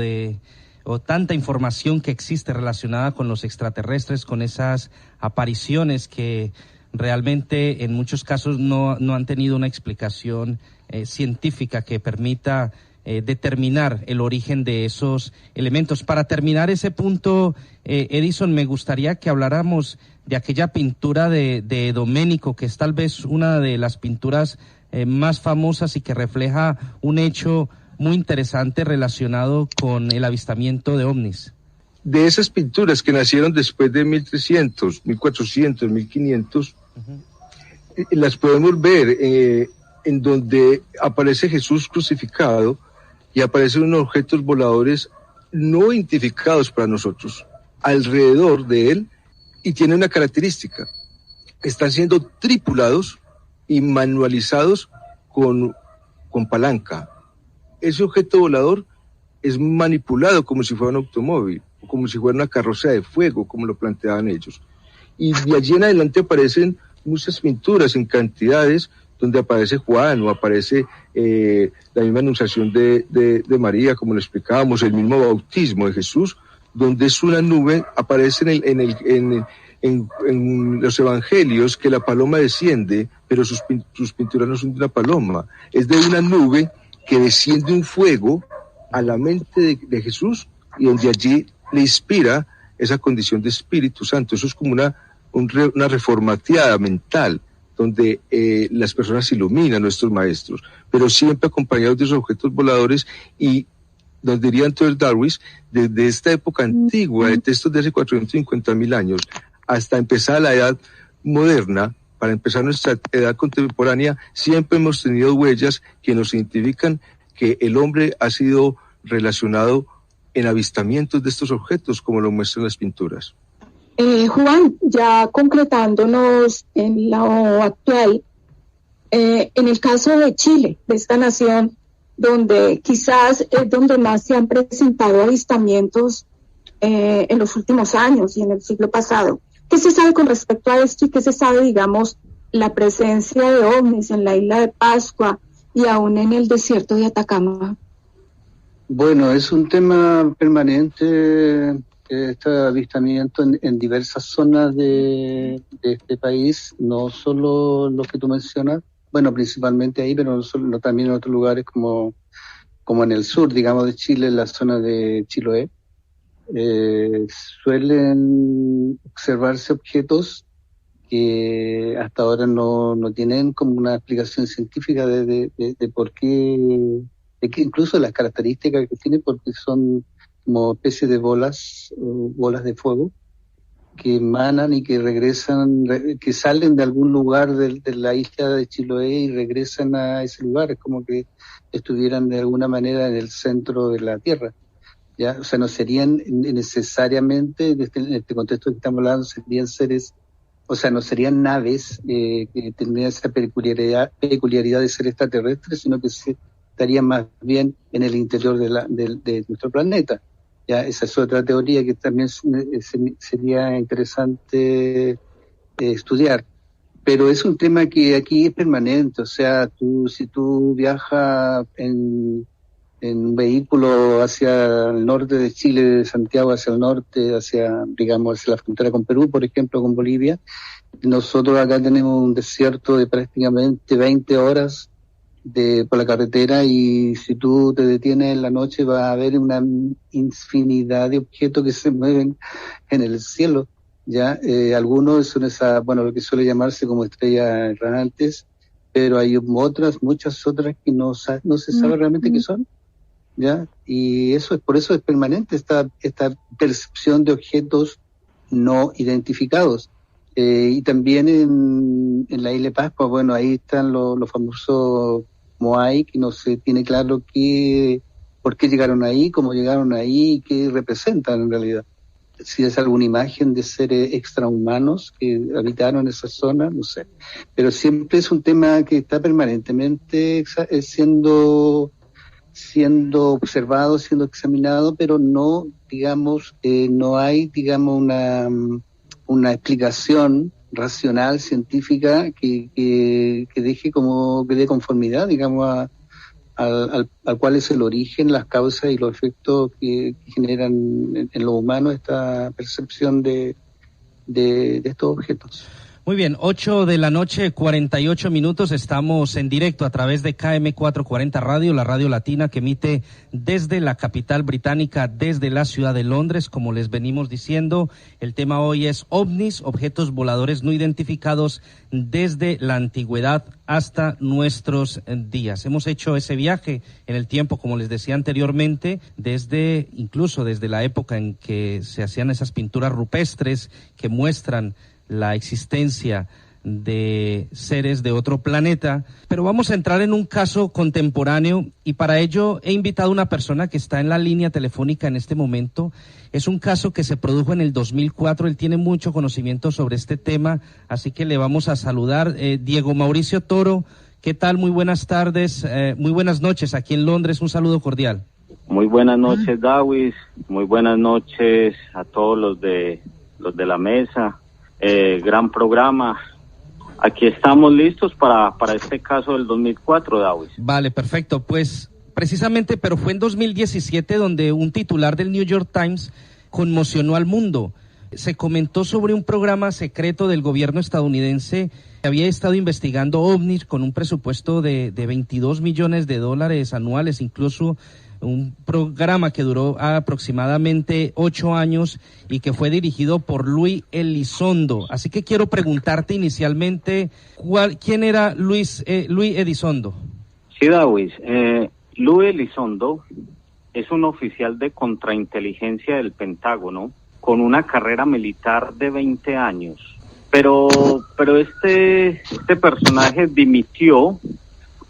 o tanta información que existe relacionada con los extraterrestres, con esas apariciones que realmente en muchos casos no han tenido una explicación científica que permita determinar el origen de esos elementos. Para terminar ese punto, Edison, me gustaría que habláramos de aquella pintura de Doménico, que es tal vez una de las pinturas más famosas y que refleja un hecho muy interesante relacionado con el avistamiento de ovnis. De esas pinturas que nacieron después de 1300, 1400, 1500, las podemos ver en donde aparece Jesús crucificado y aparecen unos objetos voladores no identificados para nosotros alrededor de él, y tiene una característica: están siendo tripulados y manualizados con palanca. Ese objeto volador es manipulado como si fuera un automóvil, o como si fuera una carroza de fuego, como lo planteaban ellos. Y de allí en adelante aparecen muchas pinturas en cantidades, donde aparece Juan, o aparece la misma anunciación de María, como lo explicábamos, el mismo bautismo de Jesús, donde es una nube. Aparece en los evangelios que la paloma desciende, pero sus pinturas no son de una paloma, es de una nube que desciende un fuego a la mente de Jesús, y donde allí le inspira esa condición de Espíritu Santo. Eso es como una reformateada mental, donde las personas se iluminan, nuestros maestros, pero siempre acompañados de esos objetos voladores. Y nos diría entonces Darwin, desde esta época antigua, de textos de hace 450,000 años, hasta empezar la edad moderna, para empezar nuestra edad contemporánea, siempre hemos tenido huellas que nos identifican que el hombre ha sido relacionado en avistamientos de estos objetos, como lo muestran las pinturas. Juan, ya concretándonos en lo actual, en el caso de Chile, de esta nación, donde quizás es donde más se han presentado avistamientos en los últimos años y en el siglo pasado, ¿qué se sabe con respecto a esto y qué se sabe, digamos, la presencia de ovnis en la isla de Pascua y aún en el desierto de Atacama? Bueno, es un tema permanente, este avistamiento en diversas zonas de este país, no solo los que tú mencionas, bueno, principalmente ahí, pero no también en otros lugares como en el sur, digamos, de Chile, en la zona de Chiloé. Suelen observarse objetos que hasta ahora no tienen como una explicación científica de por qué, de que incluso las características que tienen, porque son como especies de bolas de fuego que emanan y que regresan, que salen de algún lugar de la isla de Chiloé y regresan a ese lugar. Es como que estuvieran de alguna manera en el centro de la Tierra. ¿Ya? O sea, no serían necesariamente, en este contexto que estamos hablando, serían seres, o sea, no serían naves que tendrían esa peculiaridad de ser extraterrestres, sino que estarían más bien en el interior de nuestro planeta. Ya, esa es otra teoría que también sería interesante estudiar. Pero es un tema que aquí es permanente, o sea, si tú viajas en un vehículo hacia el norte de Chile, de Santiago hacia el norte, digamos, hacia la frontera con Perú, por ejemplo, con Bolivia, nosotros acá tenemos un desierto de prácticamente 20 horas por la carretera, y si tú te detienes en la noche vas a ver una infinidad de objetos que se mueven en el cielo. Ya algunos son lo que suele llamarse como estrellas errantes, pero hay muchas otras que no se sabe realmente qué son, ¿ya? Y por eso es permanente esta percepción de objetos no identificados. Y también en la isla de Pascua, bueno, ahí están los famosos Moai, que no se tiene claro por qué llegaron ahí, cómo llegaron ahí y qué representan en realidad. Si es alguna imagen de seres extrahumanos que habitaron esa zona, no sé. Pero siempre es un tema que está permanentemente siendo observado, siendo examinado, pero no, digamos, no hay, digamos, una explicación racional, científica, que dé conformidad, digamos, al cual es el origen, las causas y los efectos que generan en los humanos esta percepción de estos objetos. Muy bien, 8 de la noche, 48 minutos, estamos en directo a través de KM440 Radio, la radio latina que emite desde la capital británica, desde la ciudad de Londres. Como les venimos diciendo, el tema hoy es ovnis, objetos voladores no identificados desde la antigüedad hasta nuestros días. Hemos hecho ese viaje en el tiempo, como les decía anteriormente, incluso desde la época en que se hacían esas pinturas rupestres que muestran la existencia de seres de otro planeta, pero vamos a entrar en un caso contemporáneo y para ello he invitado a una persona que está en la línea telefónica en este momento. Es un caso que se produjo en el 2004, él tiene mucho conocimiento sobre este tema, así que le vamos a saludar. Diego Mauricio Toro, ¿qué tal? Muy buenas tardes, muy buenas noches aquí en Londres, un saludo cordial. Muy buenas noches, Dawis, muy buenas noches a todos los de la mesa. Gran programa. Aquí estamos listos para este caso del 2004, Dawis. Vale, perfecto. Pues precisamente, pero fue en 2017 donde un titular del New York Times conmocionó al mundo. Se comentó sobre un programa secreto del gobierno estadounidense que había estado investigando ovnis con un presupuesto de $22 millones anuales, incluso un programa que duró aproximadamente 8 años y que fue dirigido por Luis Elizondo. Así que quiero preguntarte inicialmente, ¿quién era Luis Elizondo? Sí, Dawis. Luis Elizondo es un oficial de contrainteligencia del Pentágono con una carrera militar de 20 años. Pero este personaje dimitió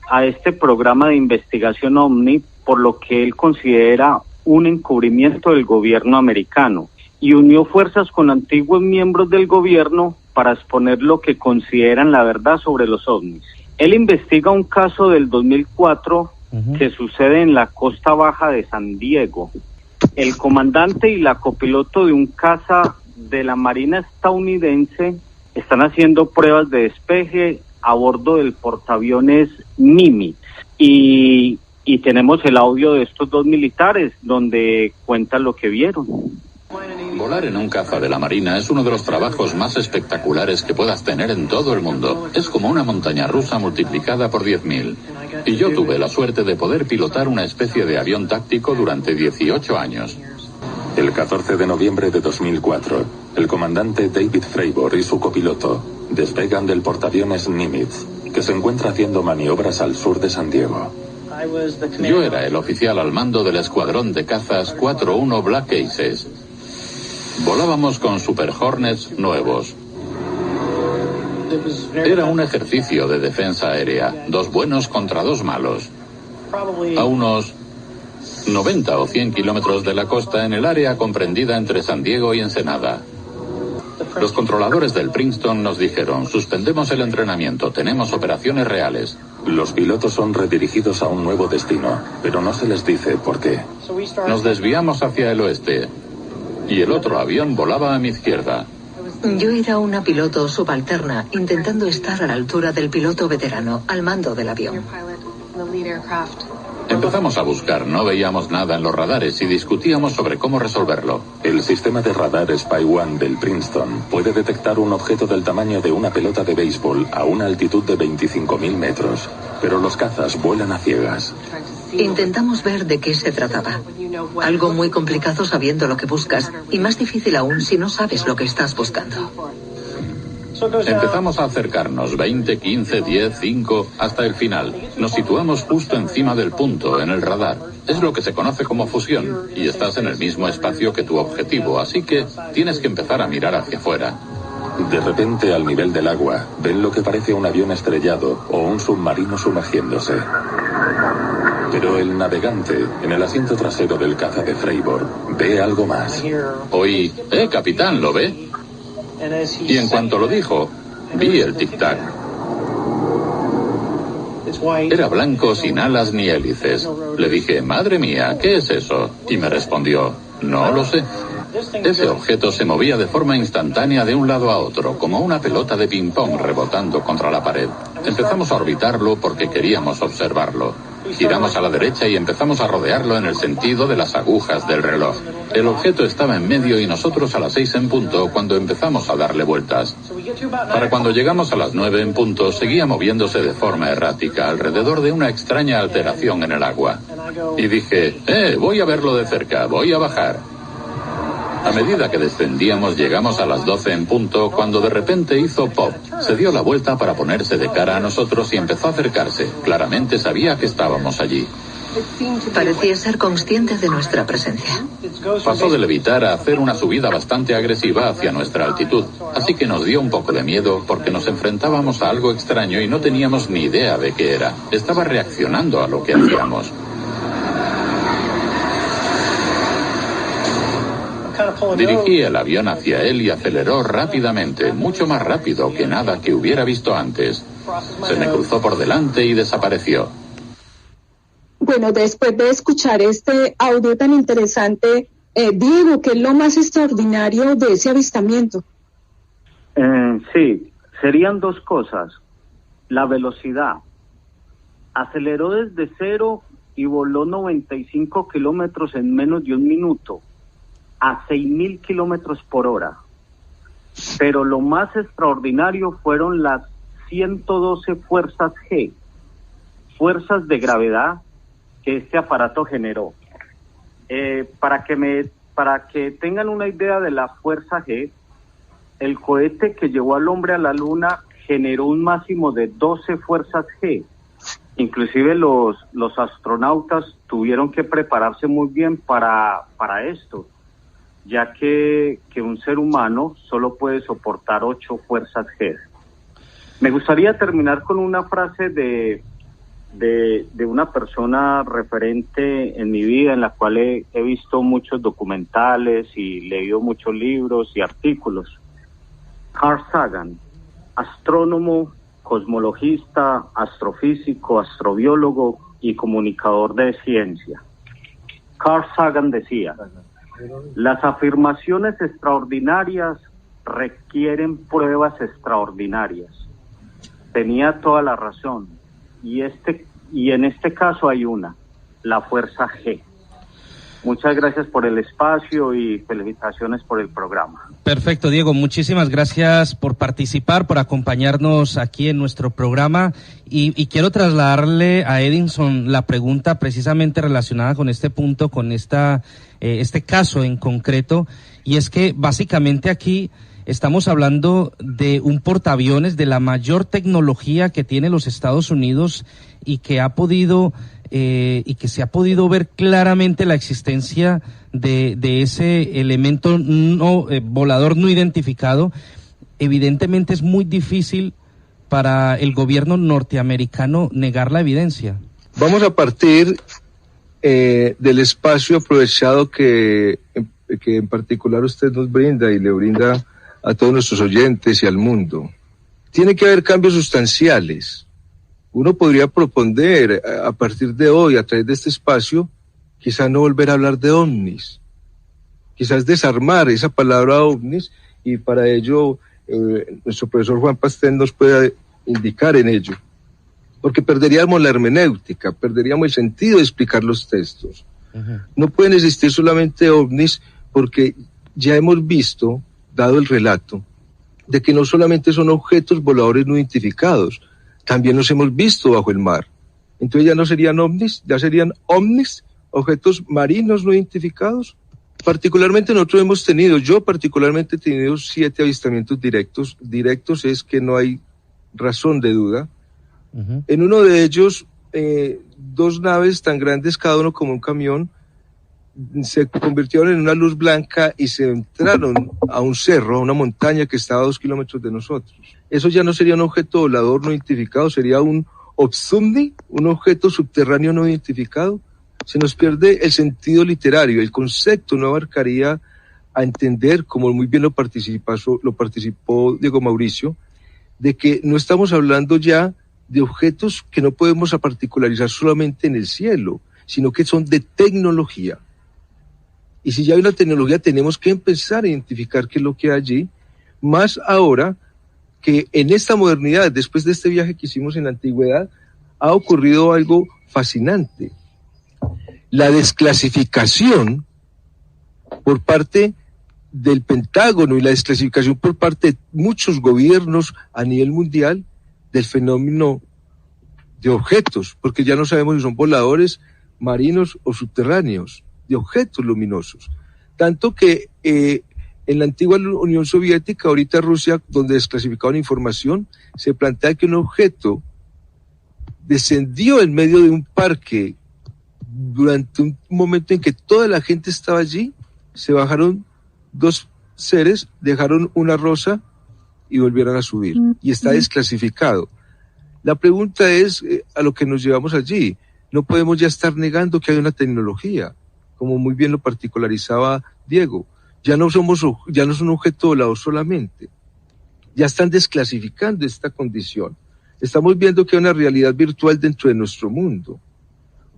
a este programa de investigación OVNI por lo que él considera un encubrimiento del gobierno americano, y unió fuerzas con antiguos miembros del gobierno para exponer lo que consideran la verdad sobre los ovnis. Él investiga un caso del 2004 que sucede en la costa baja de San Diego. El comandante y la copiloto de un caza de la Marina estadounidense están haciendo pruebas de despeje a bordo del portaaviones Nimitz, y tenemos el audio de estos dos militares donde cuentan lo que vieron. Volar en un caza de la Marina es uno de los trabajos más espectaculares que puedas tener en todo el mundo. Es como una montaña rusa multiplicada por 10.000. Y yo tuve la suerte de poder pilotar una especie de avión táctico durante 18 años. El 14 de noviembre de 2004, el comandante David Fravor y su copiloto despegan del portaaviones Nimitz, que se encuentra haciendo maniobras al sur de San Diego. Yo era el oficial al mando del escuadrón de cazas 4-1 Black Aces. Volábamos con Super Hornets nuevos. Era un ejercicio de defensa aérea, 2 buenos contra 2 malos. A unos 90 o 100 kilómetros de la costa, en el área comprendida entre San Diego y Ensenada. Los controladores del Princeton nos dijeron: suspendemos el entrenamiento, tenemos operaciones reales. Los pilotos son redirigidos a un nuevo destino, pero no se les dice por qué. Nos desviamos hacia el oeste y el otro avión volaba a mi izquierda. Yo era una piloto subalterna, intentando estar a la altura del piloto veterano, al mando del avión. Empezamos a buscar, no veíamos nada en los radares y discutíamos sobre cómo resolverlo. El sistema de radar Spy One del Princeton puede detectar un objeto del tamaño de una pelota de béisbol a una altitud de 25.000 metros, pero los cazas vuelan a ciegas. Intentamos ver de qué se trataba. Algo muy complicado sabiendo lo que buscas, y más difícil aún si no sabes lo que estás buscando. Empezamos a acercarnos, 20, 15, 10, 5, hasta el final. Nos situamos justo encima del punto, en el radar. Es lo que se conoce como fusión, y estás en el mismo espacio que tu objetivo, así que tienes que empezar a mirar hacia afuera. De repente, al nivel del agua, ven lo que parece un avión estrellado o un submarino sumergiéndose. Pero el navegante, en el asiento trasero del caza de Freiburg, ve algo más. Oí, capitán, ¿lo ve? Y en cuanto lo dijo, vi el tic-tac. Era blanco, sin alas ni hélices. Le dije, madre mía, ¿qué es eso? Y me respondió, no lo sé. Ese objeto se movía de forma instantánea de un lado a otro, como una pelota de ping-pong rebotando contra la pared. Empezamos a orbitarlo porque queríamos observarlo. Giramos a la derecha y empezamos a rodearlo en el sentido de las agujas del reloj. El objeto estaba en medio y nosotros a las 6 en punto cuando empezamos a darle vueltas. Para cuando llegamos a las 9 en punto, seguía moviéndose de forma errática alrededor de una extraña alteración en el agua. Y dije, voy a verlo de cerca, voy a bajar. A medida que descendíamos llegamos a las 12 en punto cuando de repente hizo pop. Se dio la vuelta para ponerse de cara a nosotros y empezó a acercarse. Claramente sabía que estábamos allí. Parecía ser consciente de nuestra presencia. Pasó de levitar a hacer una subida bastante agresiva hacia nuestra altitud. Así que nos dio un poco de miedo porque nos enfrentábamos a algo extraño y no teníamos ni idea de qué era. Estaba reaccionando a lo que hacíamos. Dirigí el avión hacia él y aceleró rápidamente, mucho más rápido que nada que hubiera visto antes. Se me cruzó por delante y desapareció. Bueno, después de escuchar este audio tan interesante, Diego, ¿qué es lo más extraordinario de ese avistamiento? Sí, serían dos cosas. La velocidad. Aceleró desde cero y voló 95 kilómetros en menos de un minuto. A 6.000 kilómetros por hora. Pero lo más extraordinario fueron las 112 fuerzas G, fuerzas de gravedad que este aparato generó. Para que tengan una idea de la fuerza G, el cohete que llevó al hombre a la luna generó un máximo de 12 fuerzas G. Inclusive los astronautas tuvieron que prepararse muy bien para esto, ya que un ser humano solo puede soportar 8 fuerzas G. Me gustaría terminar con una frase de una persona referente en mi vida, en la cual he visto muchos documentales y leído muchos libros y artículos. Carl Sagan, astrónomo, cosmologista, astrofísico, astrobiólogo y comunicador de ciencia. Carl Sagan decía: las afirmaciones extraordinarias requieren pruebas extraordinarias. Tenía toda la razón. Y en este caso hay una, la fuerza G. Muchas gracias por el espacio y felicitaciones por el programa. Perfecto, Diego. Muchísimas gracias por participar, por acompañarnos aquí en nuestro programa. Y quiero trasladarle a Edinson la pregunta precisamente relacionada con este punto, con este caso en concreto. Y es que básicamente aquí estamos hablando de un portaaviones de la mayor tecnología que tiene los Estados Unidos y que ha podido y que se ha podido ver claramente la existencia de ese elemento volador no identificado. Evidentemente es muy difícil para el gobierno norteamericano negar la evidencia. Vamos a partir del espacio aprovechado que en particular usted nos brinda y le brinda a todos nuestros oyentes y al mundo. Tiene que haber cambios sustanciales. Uno podría proponer a partir de hoy, a través de este espacio, quizás no volver a hablar de ovnis, quizás desarmar esa palabra ovnis, y para ello nuestro profesor Juan Pastel nos puede indicar en ello, porque perderíamos la hermenéutica, perderíamos el sentido de explicar los textos. Uh-huh. No pueden existir solamente ovnis, porque ya hemos visto, dado el relato, de que no solamente son objetos voladores no identificados, también los hemos visto bajo el mar. Entonces ya no serían ovnis, ya serían omnis, objetos marinos no identificados. Particularmente yo particularmente he tenido 7 avistamientos directos. Directos es que no hay razón de duda. Uh-huh. En uno de ellos, 2 naves tan grandes, cada uno como un camión, se convirtieron en una luz blanca y se entraron a un cerro, a una montaña que estaba a 2 kilómetros de nosotros. Eso ya no sería un objeto volador no identificado, sería un OVSUMNI, un objeto subterráneo no identificado. Se nos pierde el sentido literario, el concepto no abarcaría a entender, como muy bien lo participó Diego Mauricio, de que no estamos hablando ya de objetos que no podemos particularizar solamente en el cielo, sino que son de tecnología. Y si ya hay una tecnología, tenemos que empezar a identificar qué es lo que hay allí, más ahora que en esta modernidad, después de este viaje que hicimos en la antigüedad, ha ocurrido algo fascinante. La desclasificación por parte del Pentágono y la desclasificación por parte de muchos gobiernos a nivel mundial del fenómeno de objetos, porque ya no sabemos si son voladores, marinos o subterráneos, de objetos luminosos. Tanto que en la antigua Unión Soviética, ahorita Rusia, donde desclasificaron información, se plantea que un objeto descendió en medio de un parque durante un momento en que toda la gente estaba allí, se bajaron 2 seres, dejaron una rosa y volvieron a subir. Y está desclasificado. La pregunta es a lo que nos llevamos allí. No podemos ya estar negando que hay una tecnología, como muy bien lo particularizaba Diego. Ya no es un objeto volador solamente. Ya están desclasificando esta condición. Estamos viendo que hay una realidad virtual dentro de nuestro mundo.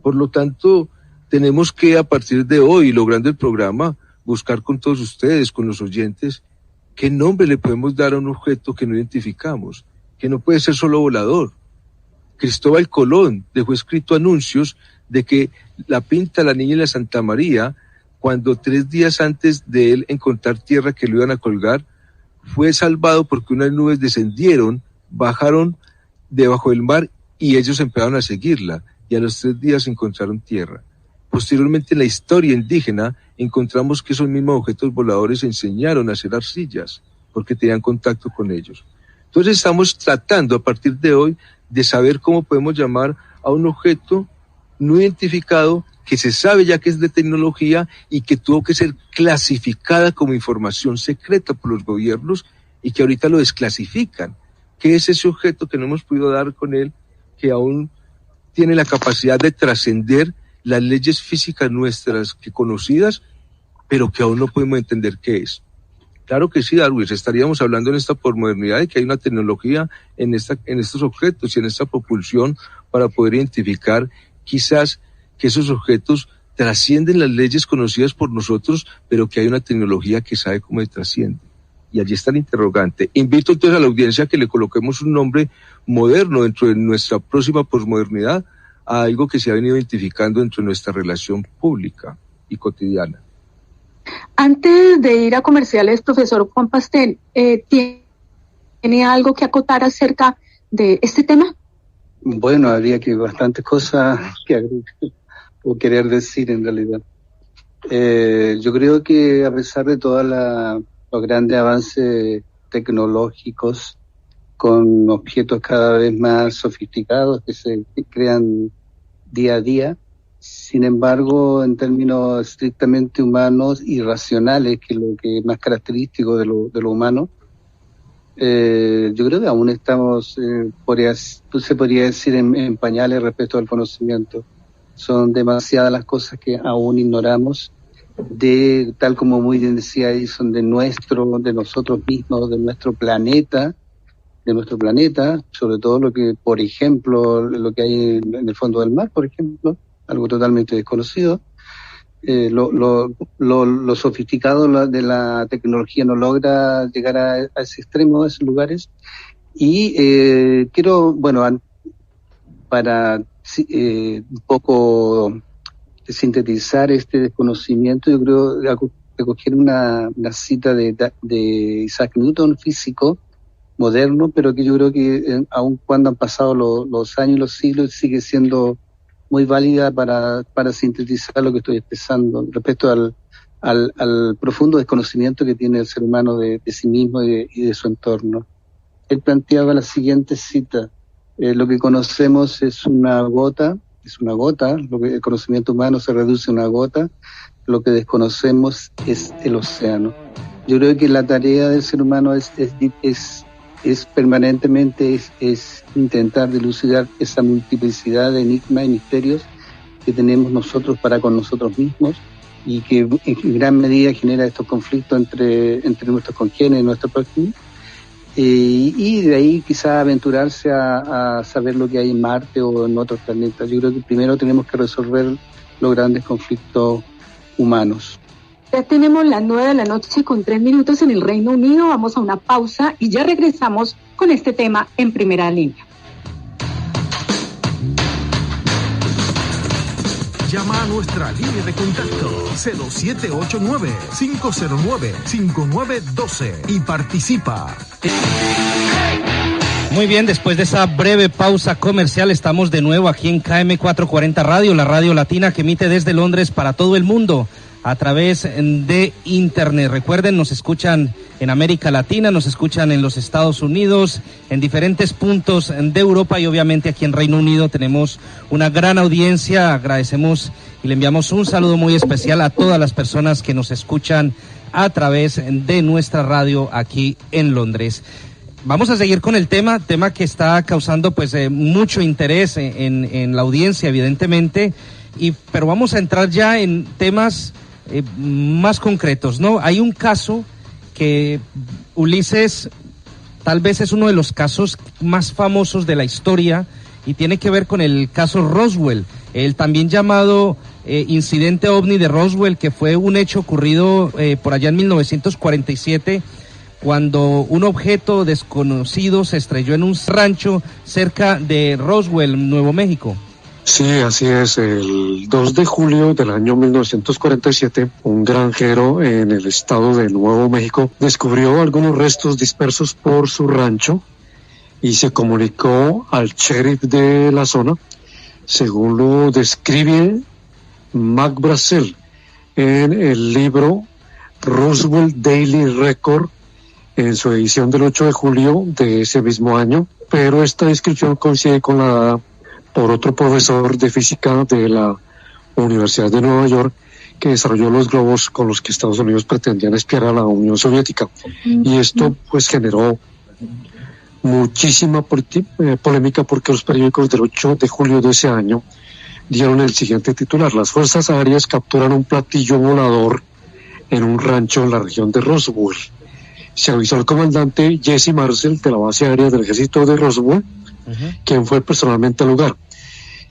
Por lo tanto, tenemos que, a partir de hoy, logrando el programa, buscar con todos ustedes, con los oyentes, qué nombre le podemos dar a un objeto que no identificamos, que no puede ser solo volador. Cristóbal Colón dejó escrito anuncios de que la Pinta, la Niña y la Santa María, cuando 3 días antes de él encontrar tierra que lo iban a colgar, fue salvado porque unas nubes descendieron, bajaron debajo del mar y ellos empezaron a seguirla, y a los 3 días encontraron tierra. Posteriormente, en la historia indígena, encontramos que esos mismos objetos voladores enseñaron a hacer arcillas, porque tenían contacto con ellos. Entonces estamos tratando a partir de hoy de saber cómo podemos llamar a un objeto no identificado, que se sabe ya que es de tecnología y que tuvo que ser clasificada como información secreta por los gobiernos y que ahorita lo desclasifican. ¿Qué es ese objeto que no hemos podido dar con él, que aún tiene la capacidad de trascender las leyes físicas nuestras que conocidas, pero que aún no podemos entender qué es? Claro que sí, Darwin, estaríamos hablando en esta posmodernidad de que hay una tecnología en estos objetos y en esta propulsión para poder identificar quizás que esos objetos trascienden las leyes conocidas por nosotros, pero que hay una tecnología que sabe cómo se trasciende. Y allí está el interrogante. Invito entonces a la audiencia a que le coloquemos un nombre moderno dentro de nuestra próxima posmodernidad a algo que se ha venido identificando dentro de nuestra relación pública y cotidiana. Antes de ir a comerciales, profesor Juan Pastén, ¿tiene algo que acotar acerca de este tema? Bueno, habría que bastantes cosas que agregar o querer decir en realidad. Yo creo que a pesar de todos los grandes avances tecnológicos con objetos cada vez más sofisticados que se crean día a día, sin embargo, en términos estrictamente humanos y racionales, que es lo que es más característico de lo humano, yo creo que aún estamos, se podría decir, en pañales respecto al conocimiento. Son demasiadas las cosas que aún ignoramos, tal como muy bien decía ahí, son de nosotros mismos, de nuestro planeta, sobre todo por ejemplo, lo que hay en el fondo del mar, por ejemplo, algo totalmente desconocido. Lo sofisticado de la tecnología no logra llegar a ese extremo, a esos lugares. Y quiero, para un poco sintetizar este desconocimiento, yo creo recoger una cita de Isaac Newton, físico moderno, pero que yo creo que aun cuando han pasado los años y los siglos, sigue siendo muy válida para sintetizar lo que estoy expresando respecto al profundo desconocimiento que tiene el ser humano de sí mismo y de su entorno. Él planteaba la siguiente cita: lo que conocemos es una gota, el conocimiento humano se reduce a una gota, lo que desconocemos es el océano. Yo creo que la tarea del ser humano es permanentemente intentar dilucidar esa multiplicidad de enigmas y misterios que tenemos nosotros para con nosotros mismos, y que en gran medida genera estos conflictos entre nuestros congéneres y nuestros prójimos, y de ahí quizá aventurarse a saber lo que hay en Marte o en otros planetas. Yo creo que primero tenemos que resolver los grandes conflictos humanos. Ya tenemos las 9:03 en el Reino Unido. Vamos a una pausa y ya regresamos con este tema en primera línea. Llama a nuestra línea de contacto 0789-509-5912 y participa. Muy bien, después de esa breve pausa comercial estamos de nuevo aquí en KM440 Radio, la radio latina que emite desde Londres para todo el mundo a través de internet. Recuerden, nos escuchan en América Latina, nos escuchan en los Estados Unidos, en diferentes puntos de Europa y obviamente aquí en Reino Unido tenemos una gran audiencia. Agradecemos y le enviamos un saludo muy especial a todas las personas que nos escuchan a través de nuestra radio aquí en Londres. Vamos a seguir con el tema que está causando pues mucho interés en la audiencia, evidentemente, pero vamos a entrar ya en temas más concretos, ¿no? Hay un caso que, Ulises, tal vez es uno de los casos más famosos de la historia y tiene que ver con el caso Roswell, el también llamado incidente OVNI de Roswell, que fue un hecho ocurrido por allá en 1947, cuando un objeto desconocido se estrelló en un rancho cerca de Roswell, Nuevo México. Sí, así es. El 2 de julio del año 1947, un granjero en el estado de Nuevo México descubrió algunos restos dispersos por su rancho y se comunicó al sheriff de la zona, según lo describe Mac Brazel en el libro Roswell Daily Record, en su edición del 8 de julio de ese mismo año, pero esta descripción coincide con la dada por otro profesor de física de la Universidad de Nueva York, que desarrolló los globos con los que Estados Unidos pretendían espiar a la Unión Soviética. Y esto pues generó muchísima polémica, porque los periódicos del 8 de julio de ese año dieron el siguiente titular: las fuerzas aéreas capturan un platillo volador en un rancho en la región de Roswell. Se avisó al comandante Jesse Marcel de la base aérea del ejército de Roswell, quien fue personalmente al lugar.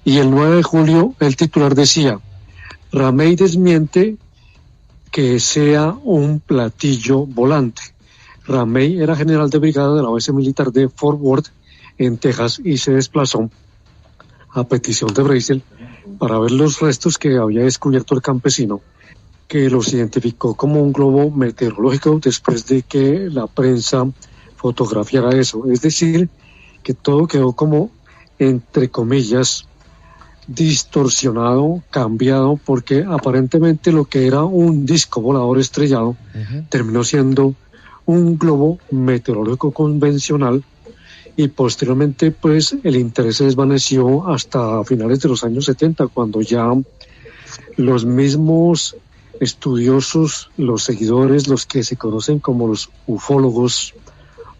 Y el 9 de julio el titular decía: Ramey desmiente que sea un platillo volante. Ramey era general de brigada de la base militar de Fort Worth, en Texas, y se desplazó a petición de Brazel para ver los restos que había descubierto el campesino, que los identificó como un globo meteorológico después de que la prensa fotografiara eso. Es decir, que todo quedó como, entre comillas, distorsionado, cambiado, porque aparentemente lo que era un disco volador estrellado terminó siendo un globo meteorológico convencional, y posteriormente pues el interés se desvaneció hasta finales de los años 70, cuando ya los mismos estudiosos, los seguidores, los que se conocen como los ufólogos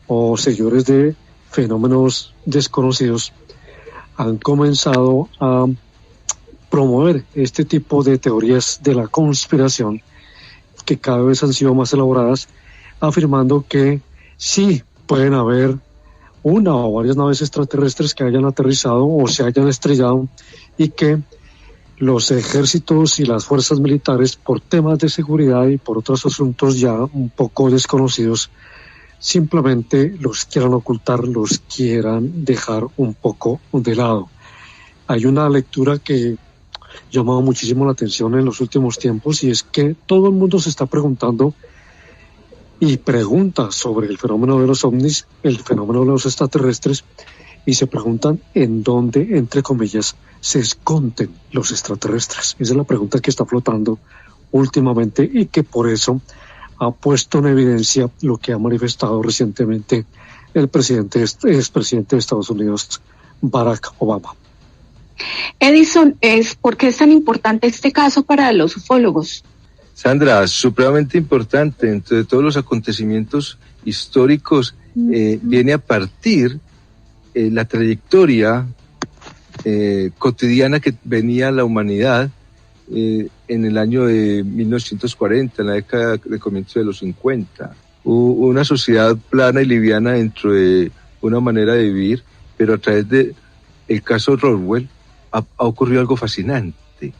o seguidores de fenómenos desconocidos, han comenzado a promover este tipo de teorías de la conspiración, que cada vez han sido más elaboradas, afirmando que sí pueden haber una o varias naves extraterrestres que hayan aterrizado o se hayan estrellado, y que los ejércitos y las fuerzas militares, por temas de seguridad y por otros asuntos ya un poco desconocidos, simplemente los quieran ocultar, los quieran dejar un poco de lado. Hay una lectura que llamado muchísimo la atención en los últimos tiempos, y es que todo el mundo se está preguntando y pregunta sobre el fenómeno de los ovnis, el fenómeno de los extraterrestres, y se preguntan en dónde, entre comillas, se esconden los extraterrestres. Esa es la pregunta que está flotando últimamente y que por eso ha puesto en evidencia lo que ha manifestado recientemente el expresidente de Estados Unidos, Barack Obama. Edison, ¿por qué es tan importante este caso para los ufólogos? Sandra, supremamente importante. Entre todos los acontecimientos históricos viene a partir la trayectoria cotidiana que venía la humanidad en el año de 1940, en la década de comienzo de los 50. Hubo una sociedad plana y liviana dentro de una manera de vivir, pero a través de el caso Roswell ha ocurrido algo fascinante.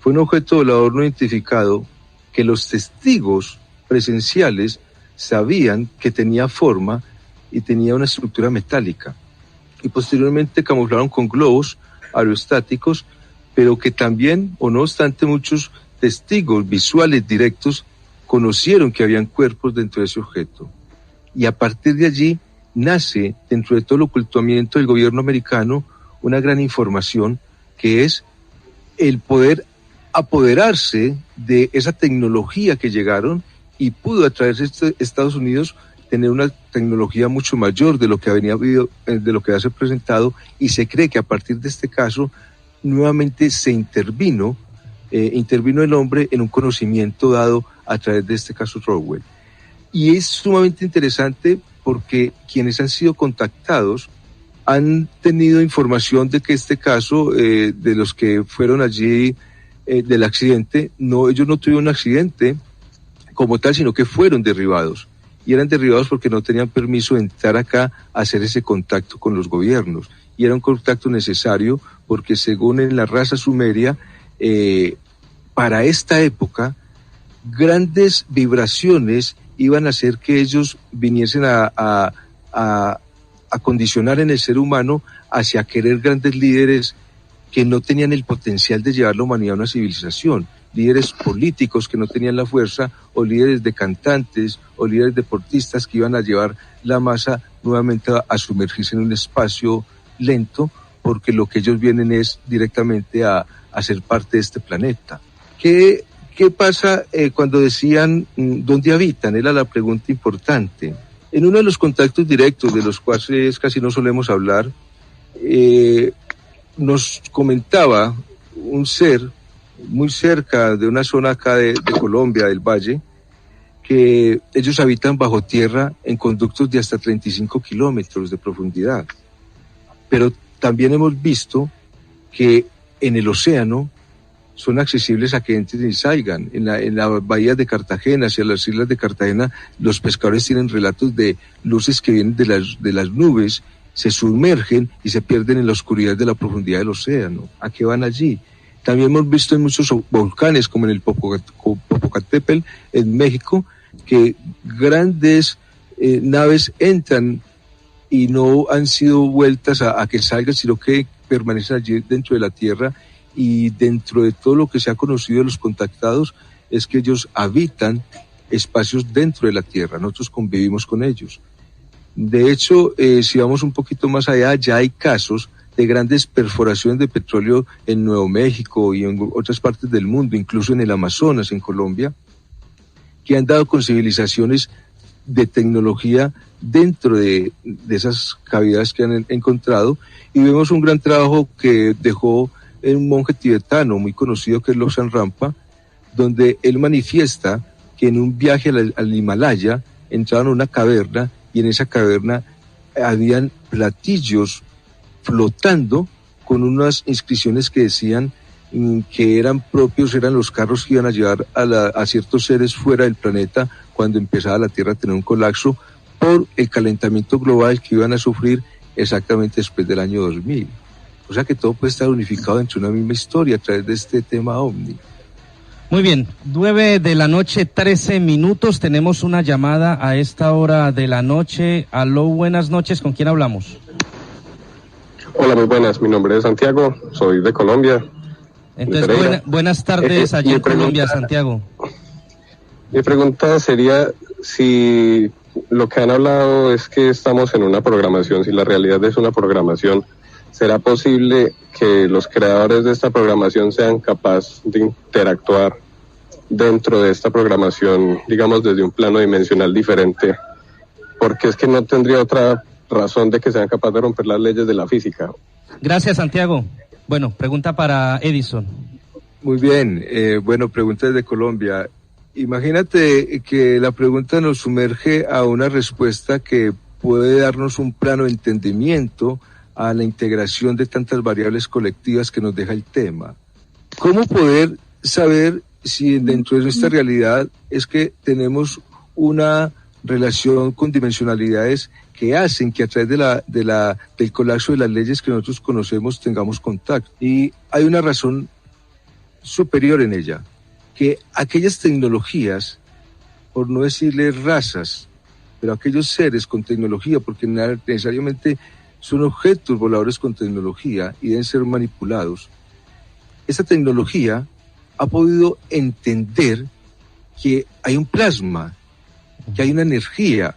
Fue un objeto volador no identificado que los testigos presenciales sabían que tenía forma y tenía una estructura metálica. Y posteriormente camuflaron con globos aerostáticos, pero que también, o no obstante, muchos testigos visuales directos conocieron que habían cuerpos dentro de ese objeto. Y a partir de allí nace, dentro de todo el ocultamiento del gobierno americano, una gran información que es el poder apoderarse de esa tecnología que llegaron y pudo a través de Estados Unidos tener una tecnología mucho mayor de lo que de lo que ha sido presentado, y se cree que a partir de este caso nuevamente se intervino el hombre en un conocimiento dado a través de este caso Roswell. Y es sumamente interesante porque quienes han sido contactados han tenido información de que este caso, de los que fueron allí del accidente, ellos no tuvieron un accidente como tal, sino que fueron derribados. Y eran derribados porque no tenían permiso de entrar acá a hacer ese contacto con los gobiernos. Y era un contacto necesario porque, según en la raza sumeria, para esta época, grandes vibraciones iban a hacer que ellos viniesen a condicionar en el ser humano hacia querer grandes líderes que no tenían el potencial de llevar la humanidad a una civilización, líderes políticos que no tenían la fuerza, o líderes de cantantes, o líderes deportistas que iban a llevar la masa nuevamente a sumergirse en un espacio lento, porque lo que ellos vienen es directamente a ser parte de este planeta. ¿Qué pasa cuando decían dónde habitan? Era la pregunta importante. En uno de los contactos directos, de los cuales casi no solemos hablar, nos comentaba un ser muy cerca de una zona acá de Colombia, del Valle, que ellos habitan bajo tierra en conductos de hasta 35 kilómetros de profundidad. Pero también hemos visto que en el océano son accesibles a que entren y salgan. En la bahía de Cartagena, hacia las islas de Cartagena, los pescadores tienen relatos de luces que vienen de las nubes, se sumergen y se pierden en la oscuridad de la profundidad del océano. ¿A qué van allí? También hemos visto en muchos volcanes, como en el Popocatépetl, en México, que grandes naves entran y no han sido vueltas a que salgan, sino que permanecen allí dentro de la tierra. Y dentro de todo lo que se ha conocido de los contactados es que ellos habitan espacios dentro de la tierra, nosotros convivimos con ellos. De hecho, si vamos un poquito más allá, ya hay casos de grandes perforaciones de petróleo en Nuevo México y en otras partes del mundo, incluso en el Amazonas, en Colombia, que han dado con civilizaciones de tecnología dentro de esas cavidades que han encontrado. Y vemos un gran trabajo que dejó un monje tibetano muy conocido, que es Lobsang Rampa, donde él manifiesta que en un viaje al Himalaya entraron a una caverna, y en esa caverna habían platillos flotando con unas inscripciones que decían que eran los carros que iban a llevar a ciertos seres fuera del planeta cuando empezaba la Tierra a tener un colapso por el calentamiento global que iban a sufrir exactamente después del año 2000. O sea que todo puede estar unificado dentro de una misma historia a través de este tema OVNI. Muy bien, 9:13 p.m, tenemos una llamada a esta hora de la noche. Aló, buenas noches, ¿con quién hablamos? Hola, muy buenas, mi nombre es Santiago, soy de Colombia. Entonces, buenas tardes allá en Colombia, Santiago. Mi pregunta sería si lo que han hablado es que estamos en una programación, si la realidad es una programación, ¿será posible que los creadores de esta programación sean capaces de interactuar dentro de esta programación, digamos, desde un plano dimensional diferente, porque es que no tendría otra razón de que sean capaces de romper las leyes de la física. Gracias, Santiago. Bueno, pregunta para Edison. Muy bien, pregunta desde Colombia. Imagínate que la pregunta nos sumerge a una respuesta que puede darnos un plano de entendimiento a la integración de tantas variables colectivas que nos deja el tema. ¿Cómo poder saber si dentro de nuestra realidad es que tenemos una relación con dimensionalidades que hacen que a través del colapso de las leyes que nosotros conocemos tengamos contacto? Y hay una razón superior en ella, que aquellas tecnologías, por no decirle razas, pero aquellos seres con tecnología, porque necesariamente son objetos voladores con tecnología y deben ser manipulados, esa tecnología ha podido entender que hay un plasma, que hay una energía,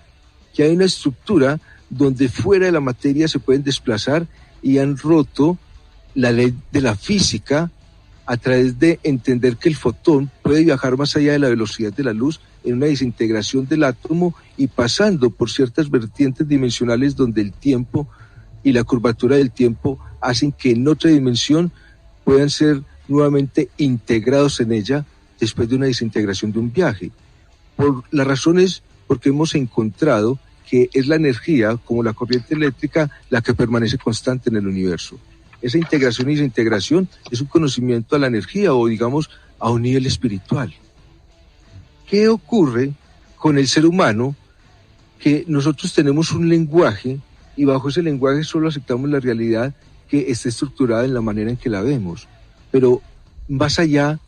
que hay una estructura donde fuera de la materia se pueden desplazar, y han roto la ley de la física a través de entender que el fotón puede viajar más allá de la velocidad de la luz en una desintegración del átomo y pasando por ciertas vertientes dimensionales donde el tiempo y la curvatura del tiempo hacen que en otra dimensión puedan ser nuevamente integrados en ella después de una desintegración de un viaje. Por las razones porque hemos encontrado que es la energía, como la corriente eléctrica, la que permanece constante en el universo. Esa integración y desintegración es un conocimiento a la energía, o digamos a un nivel espiritual. ¿Qué ocurre con el ser humano? Que nosotros tenemos un lenguaje, y bajo ese lenguaje solo aceptamos la realidad que está estructurada en la manera en que la vemos. Pero más allá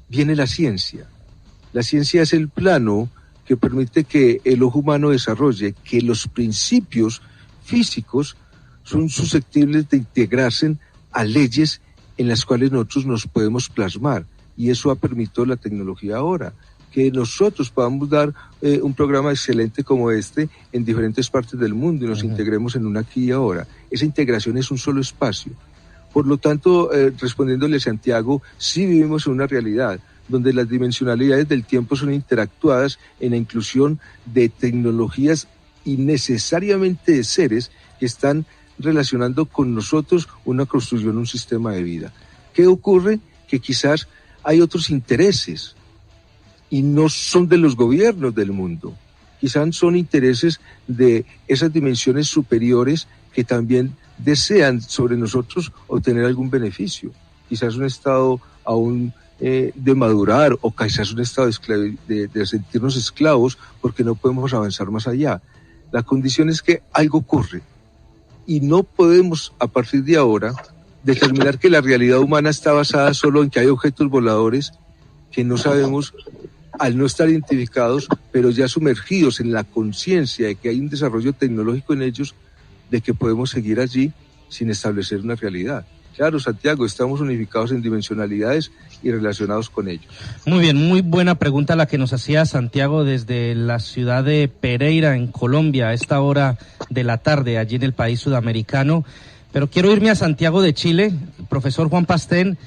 viene la ciencia. La ciencia es el plano que permite que el ojo humano desarrolle que los principios físicos son susceptibles de integrarse a leyes en las cuales nosotros nos podemos plasmar, y eso ha permitido la tecnología ahora, que nosotros podamos dar un programa excelente como este en diferentes partes del mundo y nos integremos en un aquí y ahora. Esa integración es un solo espacio. Por lo tanto, respondiéndole a Santiago, sí vivimos en una realidad donde las dimensionalidades del tiempo son interactuadas en la inclusión de tecnologías y necesariamente de seres que están relacionando con nosotros una construcción, un sistema de vida. ¿Qué ocurre? Que quizás hay otros intereses y no son de los gobiernos del mundo. Quizás son intereses de esas dimensiones superiores que también desean sobre nosotros obtener algún beneficio. Quizás un estado aún de madurar, o quizás un estado de sentirnos esclavos porque no podemos avanzar más allá. La condición es que algo ocurre. Y no podemos, a partir de ahora, determinar que la realidad humana está basada solo en que hay objetos voladores que no sabemos, al no estar identificados, pero ya sumergidos en la conciencia de que hay un desarrollo tecnológico en ellos, de que podemos seguir allí sin establecer una realidad. Claro, Santiago, estamos unificados en dimensionalidades y relacionados con ellos. Muy bien, muy buena pregunta la que nos hacía Santiago desde la ciudad de Pereira, en Colombia, a esta hora de la tarde, allí en el país sudamericano. Pero quiero irme a Santiago de Chile, profesor Juan Pastén.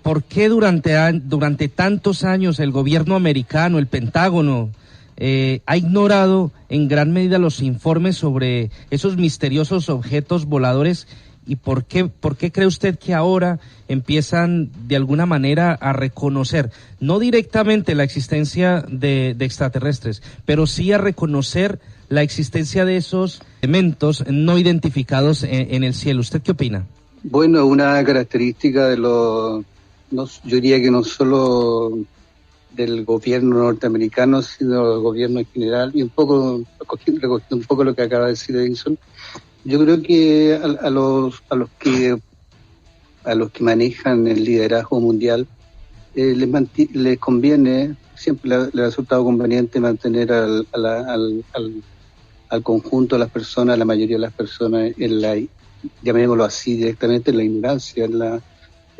¿Por qué durante tantos años el gobierno americano, el Pentágono, ha ignorado en gran medida los informes sobre esos misteriosos objetos voladores? ¿Y por qué cree usted que ahora empiezan de alguna manera a reconocer, no directamente la existencia de extraterrestres, pero sí a reconocer la existencia de esos elementos no identificados en el cielo? ¿Usted qué opina? Bueno, una característica de yo diría que no solo del gobierno norteamericano, sino del gobierno en general, y un poco lo que acaba de decir Edison. Yo creo que a los que manejan el liderazgo mundial les conviene, siempre les ha resultado conveniente mantener al conjunto de las personas, la mayoría de las personas llamémoslo así directamente, en la ignorancia, en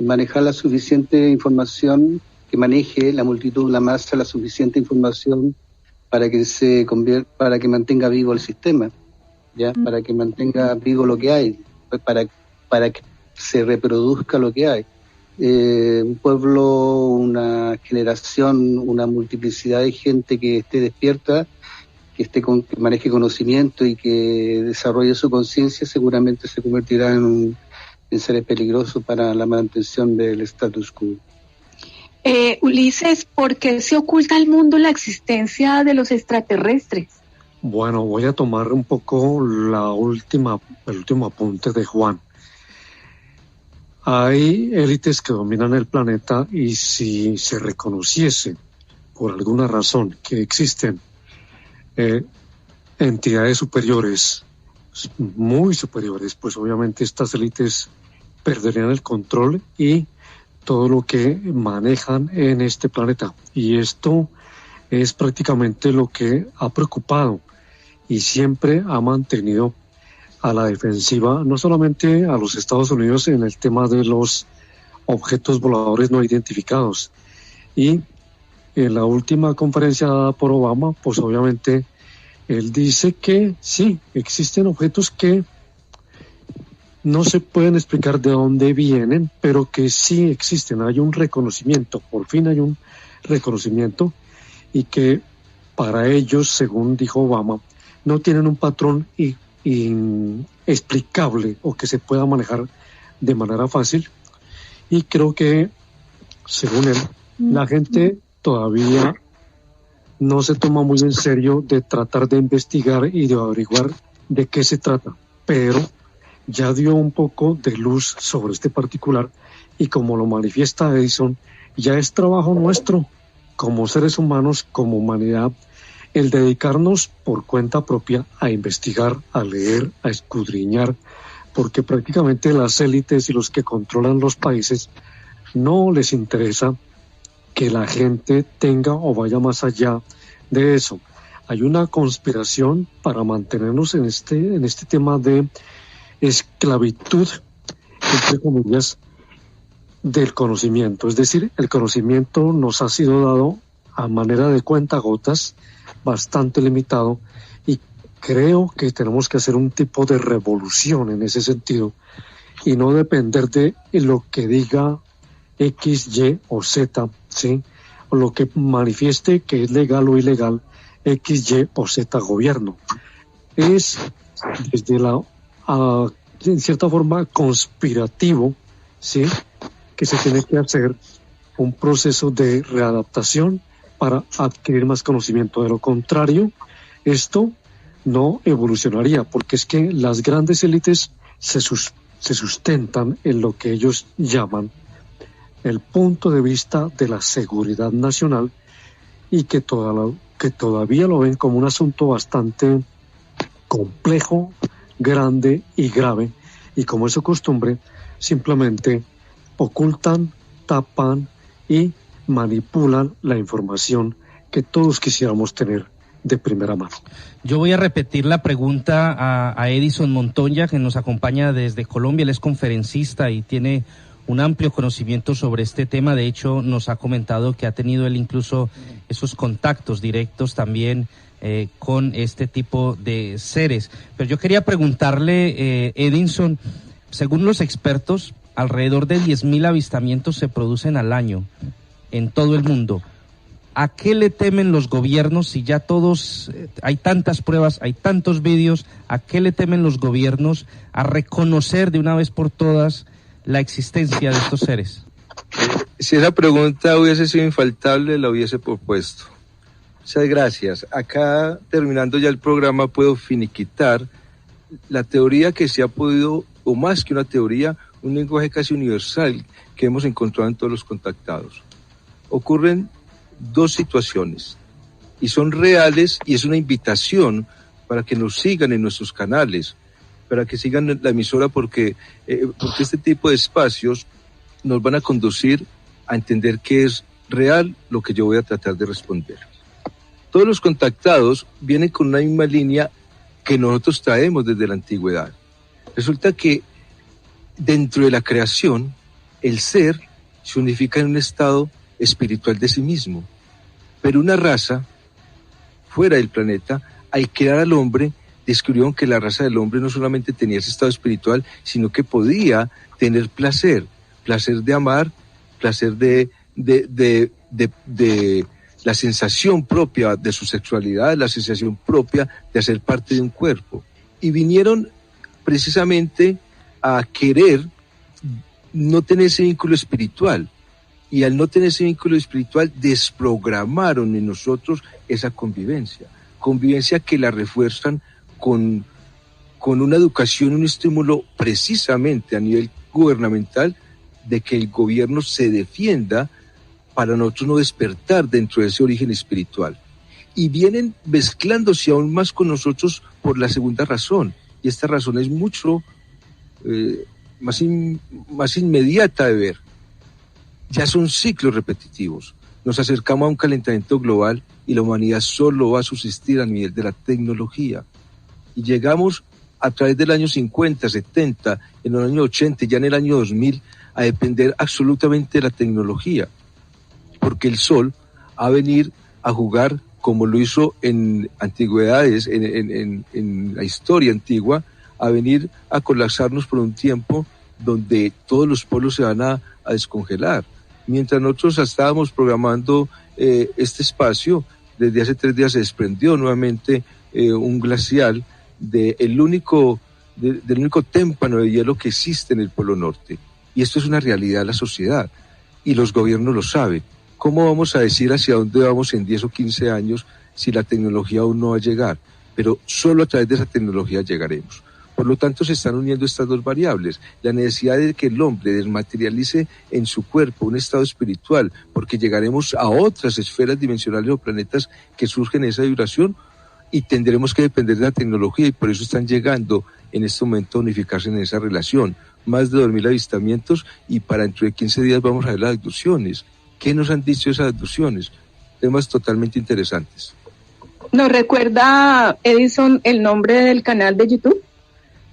manejar la suficiente información, que maneje la multitud, la masa, la suficiente información para que mantenga vivo el sistema. ¿Ya? Para que mantenga vivo lo que hay, para que se reproduzca lo que hay. un pueblo, una generación, una multiplicidad de gente que esté despierta, que maneje conocimiento y que desarrolle su conciencia, seguramente se convertirá en seres peligrosos para la mantención del status quo. Ulises, ¿por qué se oculta al mundo la existencia de los extraterrestres? Bueno, voy a tomar un poco el último apunte de Juan. Hay élites que dominan el planeta y si se reconociese por alguna razón que existen entidades superiores, muy superiores, pues obviamente estas élites perderían el control y todo lo que manejan en este planeta. Y esto es prácticamente lo que ha preocupado y siempre ha mantenido a la defensiva, no solamente a los Estados Unidos en el tema de los objetos voladores no identificados. Y en la última conferencia dada por Obama, pues obviamente él dice que sí, existen objetos que no se pueden explicar de dónde vienen, pero que sí existen. Hay un reconocimiento, por fin hay un reconocimiento, y que para ellos, según dijo Obama, no tienen un patrón inexplicable o que se pueda manejar de manera fácil. Y creo que, según él, la gente todavía no se toma muy en serio de tratar de investigar y de averiguar de qué se trata, pero ya dio un poco de luz sobre este particular y como lo manifiesta Edison, ya es trabajo nuestro como seres humanos, como humanidad, el dedicarnos por cuenta propia a investigar, a leer, a escudriñar, porque prácticamente las élites y los que controlan los países no les interesa que la gente tenga o vaya más allá de eso. Hay una conspiración para mantenernos en este tema de esclavitud, entre comillas, del conocimiento. Es decir, el conocimiento nos ha sido dado a manera de cuentagotas, bastante limitado, y creo que tenemos que hacer un tipo de revolución en ese sentido y no depender de lo que diga X, Y o Z, ¿sí? O lo que manifieste que es legal o ilegal X, Y o Z gobierno. Es desde en cierta forma conspirativo, ¿sí?, que se tiene que hacer un proceso de readaptación para adquirir más conocimiento. De lo contrario, esto no evolucionaría, porque es que las grandes élites se sustentan en lo que ellos llaman el punto de vista de la seguridad nacional y que todavía lo ven como un asunto bastante complejo, grande y grave, y como es su costumbre, simplemente ocultan, tapan y manipulan la información que todos quisiéramos tener de primera mano. Yo voy a repetir la pregunta a Edison Montoya, que nos acompaña desde Colombia. Él es conferencista y tiene un amplio conocimiento sobre este tema. De hecho, nos ha comentado que ha tenido él incluso esos contactos directos también con este tipo de seres. Pero yo quería preguntarle, Edison, según los expertos, alrededor de 10.000 avistamientos se producen al año en todo el mundo. ¿A qué le temen los gobiernos si ya todos, hay tantas pruebas, hay tantos vídeos? ¿A qué le temen los gobiernos a reconocer de una vez por todas la existencia de estos seres? Si esa pregunta hubiese sido infaltable, la hubiese propuesto. Muchas gracias. Acá, terminando ya el programa, puedo finiquitar la teoría que se ha podido, o más que una teoría, un lenguaje casi universal que hemos encontrado en todos los contactados. Ocurren dos situaciones y son reales, y es una invitación para que nos sigan en nuestros canales, para que sigan la emisora, porque este tipo de espacios nos van a conducir a entender que es real lo que yo voy a tratar de responder. Todos los contactados vienen con una misma línea que nosotros traemos desde la antigüedad. Resulta que dentro de la creación, el ser se unifica en un estado espiritual de sí mismo. Pero una raza fuera del planeta, al crear al hombre, descubrieron que la raza del hombre no solamente tenía ese estado espiritual, sino que podía tener placer de amar placer de la sensación propia de su sexualidad, la sensación propia de hacer parte de un cuerpo. Y vinieron precisamente a querer no tener ese vínculo espiritual. Y al no tener ese vínculo espiritual, desprogramaron en nosotros esa convivencia que la refuerzan con una educación, un estímulo precisamente a nivel gubernamental de que el gobierno se defienda para nosotros no despertar dentro de ese origen espiritual. Y vienen mezclándose aún más con nosotros por la segunda razón, y esta razón es mucho más inmediata de ver. Ya son ciclos repetitivos. Nos acercamos a un calentamiento global y la humanidad solo va a subsistir a nivel de la tecnología. Y llegamos a través del año 50, 70, en el año 80, ya en el año 2000, a depender absolutamente de la tecnología. Porque el sol va a venir a jugar como lo hizo en antigüedades, en la historia antigua, a venir a colapsarnos por un tiempo donde todos los polos se van a descongelar. Mientras nosotros estábamos programando este espacio, desde hace 3 días se desprendió nuevamente un glacial del único témpano de hielo que existe en el Polo Norte. Y esto es una realidad de la sociedad, y los gobiernos lo saben. ¿Cómo vamos a decir hacia dónde vamos en 10 o 15 años si la tecnología aún no va a llegar? Pero solo a través de esa tecnología llegaremos. Por lo tanto, se están uniendo estas dos variables. La necesidad de que el hombre desmaterialice en su cuerpo un estado espiritual, porque llegaremos a otras esferas dimensionales o planetas que surgen en esa vibración, y tendremos que depender de la tecnología, y por eso están llegando en este momento a unificarse en esa relación. Más de 2.000 avistamientos, y para dentro de 15 días vamos a ver las abducciones. ¿Qué nos han dicho esas abducciones? Temas totalmente interesantes. ¿Nos recuerda, Edison, el nombre del canal de YouTube?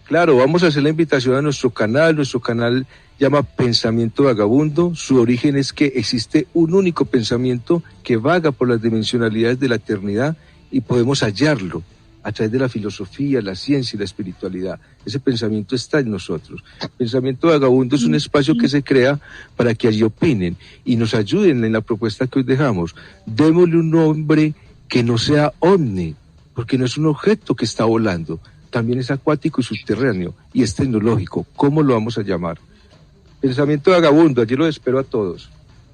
Claro, vamos a hacer la invitación a nuestro canal llama Pensamiento Vagabundo. Su origen es que existe un único pensamiento que vaga por las dimensionalidades de la eternidad y podemos hallarlo a través de la filosofía, la ciencia y la espiritualidad. Ese pensamiento está en nosotros. Pensamiento Vagabundo es un espacio que se crea para que allí opinen y nos ayuden en la propuesta que hoy dejamos. Démosle un nombre que no sea ovni, porque no es un objeto que está volando. También es acuático y subterráneo, y es tecnológico. ¿Cómo lo vamos a llamar? Pensamiento Vagabundo, allí los espero a todos.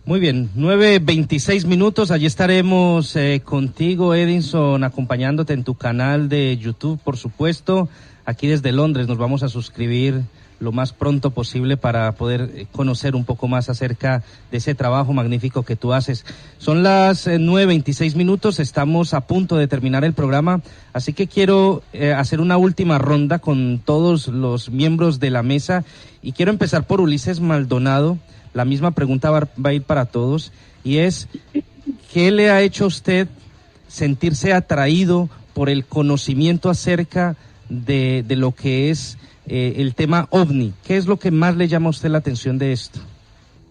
Muy bien, 9:26 minutos, allí estaremos contigo, Edison, acompañándote en tu canal de YouTube, por supuesto. Aquí desde Londres nos vamos a suscribir lo más pronto posible para poder conocer un poco más acerca de ese trabajo magnífico que tú haces. Son las 9:26 minutos, estamos a punto de terminar el programa, así que quiero hacer una última ronda con todos los miembros de la mesa, y quiero empezar por Ulises Maldonado. La misma pregunta va a ir para todos, y es, ¿qué le ha hecho a usted sentirse atraído por el conocimiento acerca de lo que es el tema OVNI? ¿Qué es lo que más le llama a usted la atención de esto?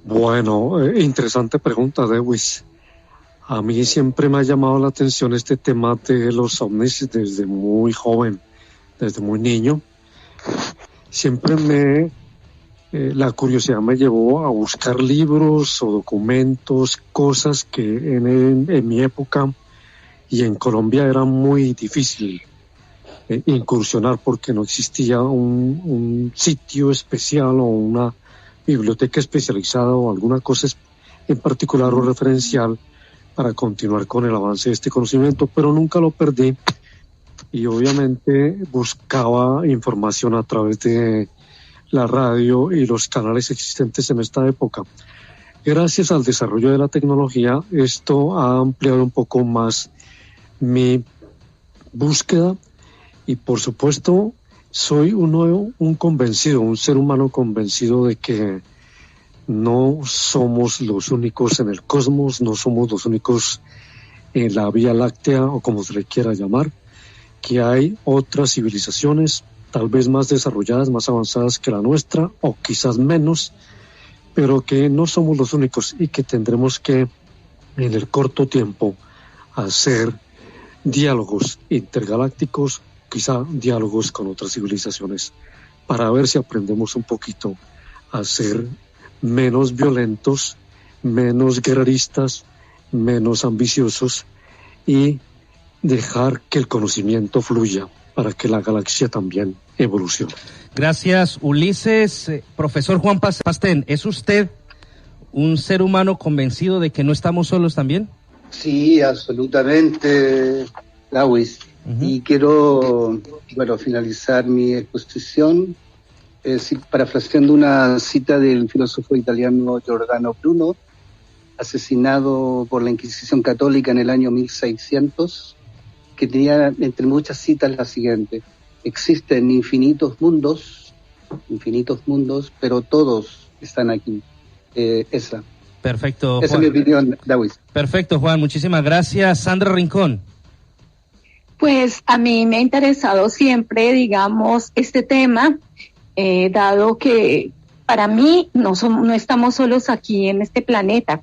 Bueno, interesante pregunta, Dewis. A mí siempre me ha llamado la atención este tema de los ovnis desde muy joven, desde muy niño. Siempre la curiosidad me llevó a buscar libros o documentos, cosas que en mi época y en Colombia era muy difícil incursionar, porque no existía un sitio especial o una biblioteca especializada o alguna cosa en particular o referencial para continuar con el avance de este conocimiento, pero nunca lo perdí, y obviamente buscaba información a través de la radio y los canales existentes en esta época. Gracias al desarrollo de la tecnología, esto ha ampliado un poco más mi búsqueda, y por supuesto soy un convencido, un ser humano convencido de que no somos los únicos en el cosmos, no somos los únicos en la Vía Láctea, o como se le quiera llamar, que hay otras civilizaciones tal vez más desarrolladas, más avanzadas que la nuestra, o quizás menos, pero que no somos los únicos, y que tendremos que en el corto tiempo hacer diálogos intergalácticos, quizá diálogos con otras civilizaciones, para ver si aprendemos un poquito a ser menos violentos menos guerreristas, menos ambiciosos y dejar que el conocimiento fluya para que la galaxia también evolucione. Gracias, Ulises. Profesor Juan Pastén, ¿es usted un ser humano convencido de que no estamos solos también? Sí, absolutamente, Lawis. Y quiero, finalizar mi exposición parafraseando una cita del filósofo italiano Giordano Bruno, asesinado por la Inquisición Católica en el año 1600, que tenía entre muchas citas la siguiente: existen infinitos mundos, pero todos están aquí. Esa. Perfecto, Esa Juan. es mi opinión, Lawis. Perfecto, Juan, muchísimas gracias. Sandra Rincón. Pues a mí me ha interesado siempre, digamos, este tema, dado que para mí no estamos solos aquí en este planeta.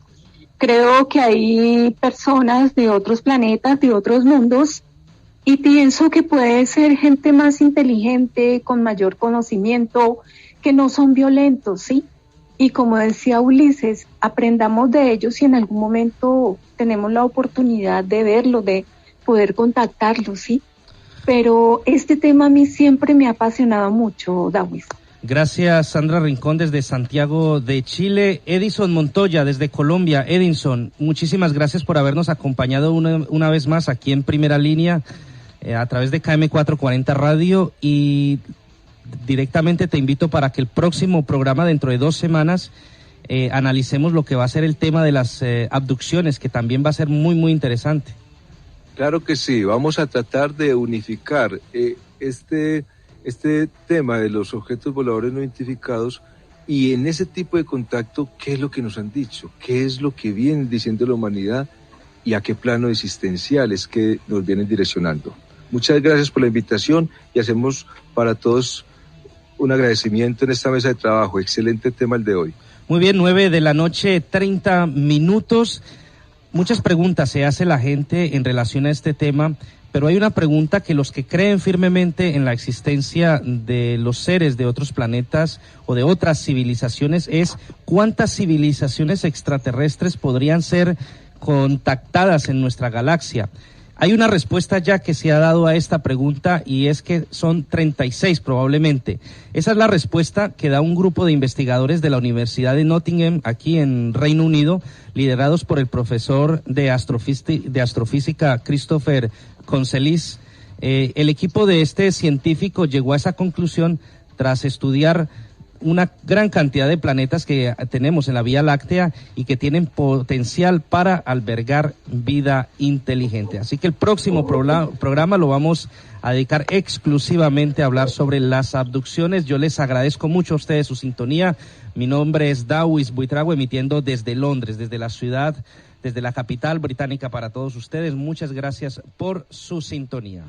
Creo que hay personas de otros planetas, de otros mundos, y pienso que puede ser gente más inteligente, con mayor conocimiento, que no son violentos, ¿sí? Y como decía Ulises, aprendamos de ellos si en algún momento tenemos la oportunidad de verlo, de poder contactarlos, ¿sí? Pero este tema a mí siempre me ha apasionado mucho, Dawis. Gracias, Sandra Rincón, desde Santiago de Chile. Edison Montoya, desde Colombia. Edison, muchísimas gracias por habernos acompañado una vez más aquí en Primera Línea a través de KM440 Radio, y directamente te invito para que el próximo programa, dentro de 2 semanas, analicemos lo que va a ser el tema de las abducciones, que también va a ser muy, muy interesante. Claro que sí, vamos a tratar de unificar este tema de los objetos voladores no identificados, y en ese tipo de contacto, ¿qué es lo que nos han dicho? ¿Qué es lo que viene diciendo la humanidad y a qué plano existencial es que nos vienen direccionando? Muchas gracias por la invitación y hacemos para todos un agradecimiento en esta mesa de trabajo. Excelente tema el de hoy. Muy bien, 9:30 p.m. Muchas preguntas se hace la gente en relación a este tema, pero hay una pregunta que los que creen firmemente en la existencia de los seres de otros planetas o de otras civilizaciones es: ¿cuántas civilizaciones extraterrestres podrían ser contactadas en nuestra galaxia? Hay una respuesta ya que se ha dado a esta pregunta, y es que son 36 probablemente. Esa es la respuesta que da un grupo de investigadores de la Universidad de Nottingham, aquí en Reino Unido, liderados por el profesor de astrofísica Christopher Consellis. El equipo de este científico llegó a esa conclusión tras estudiar una gran cantidad de planetas que tenemos en la Vía Láctea y que tienen potencial para albergar vida inteligente. Así que el próximo programa lo vamos a dedicar exclusivamente a hablar sobre las abducciones. Yo les agradezco mucho a ustedes su sintonía. Mi nombre es Dawis Buitrago, emitiendo desde Londres, desde la capital británica para todos ustedes. Muchas gracias por su sintonía.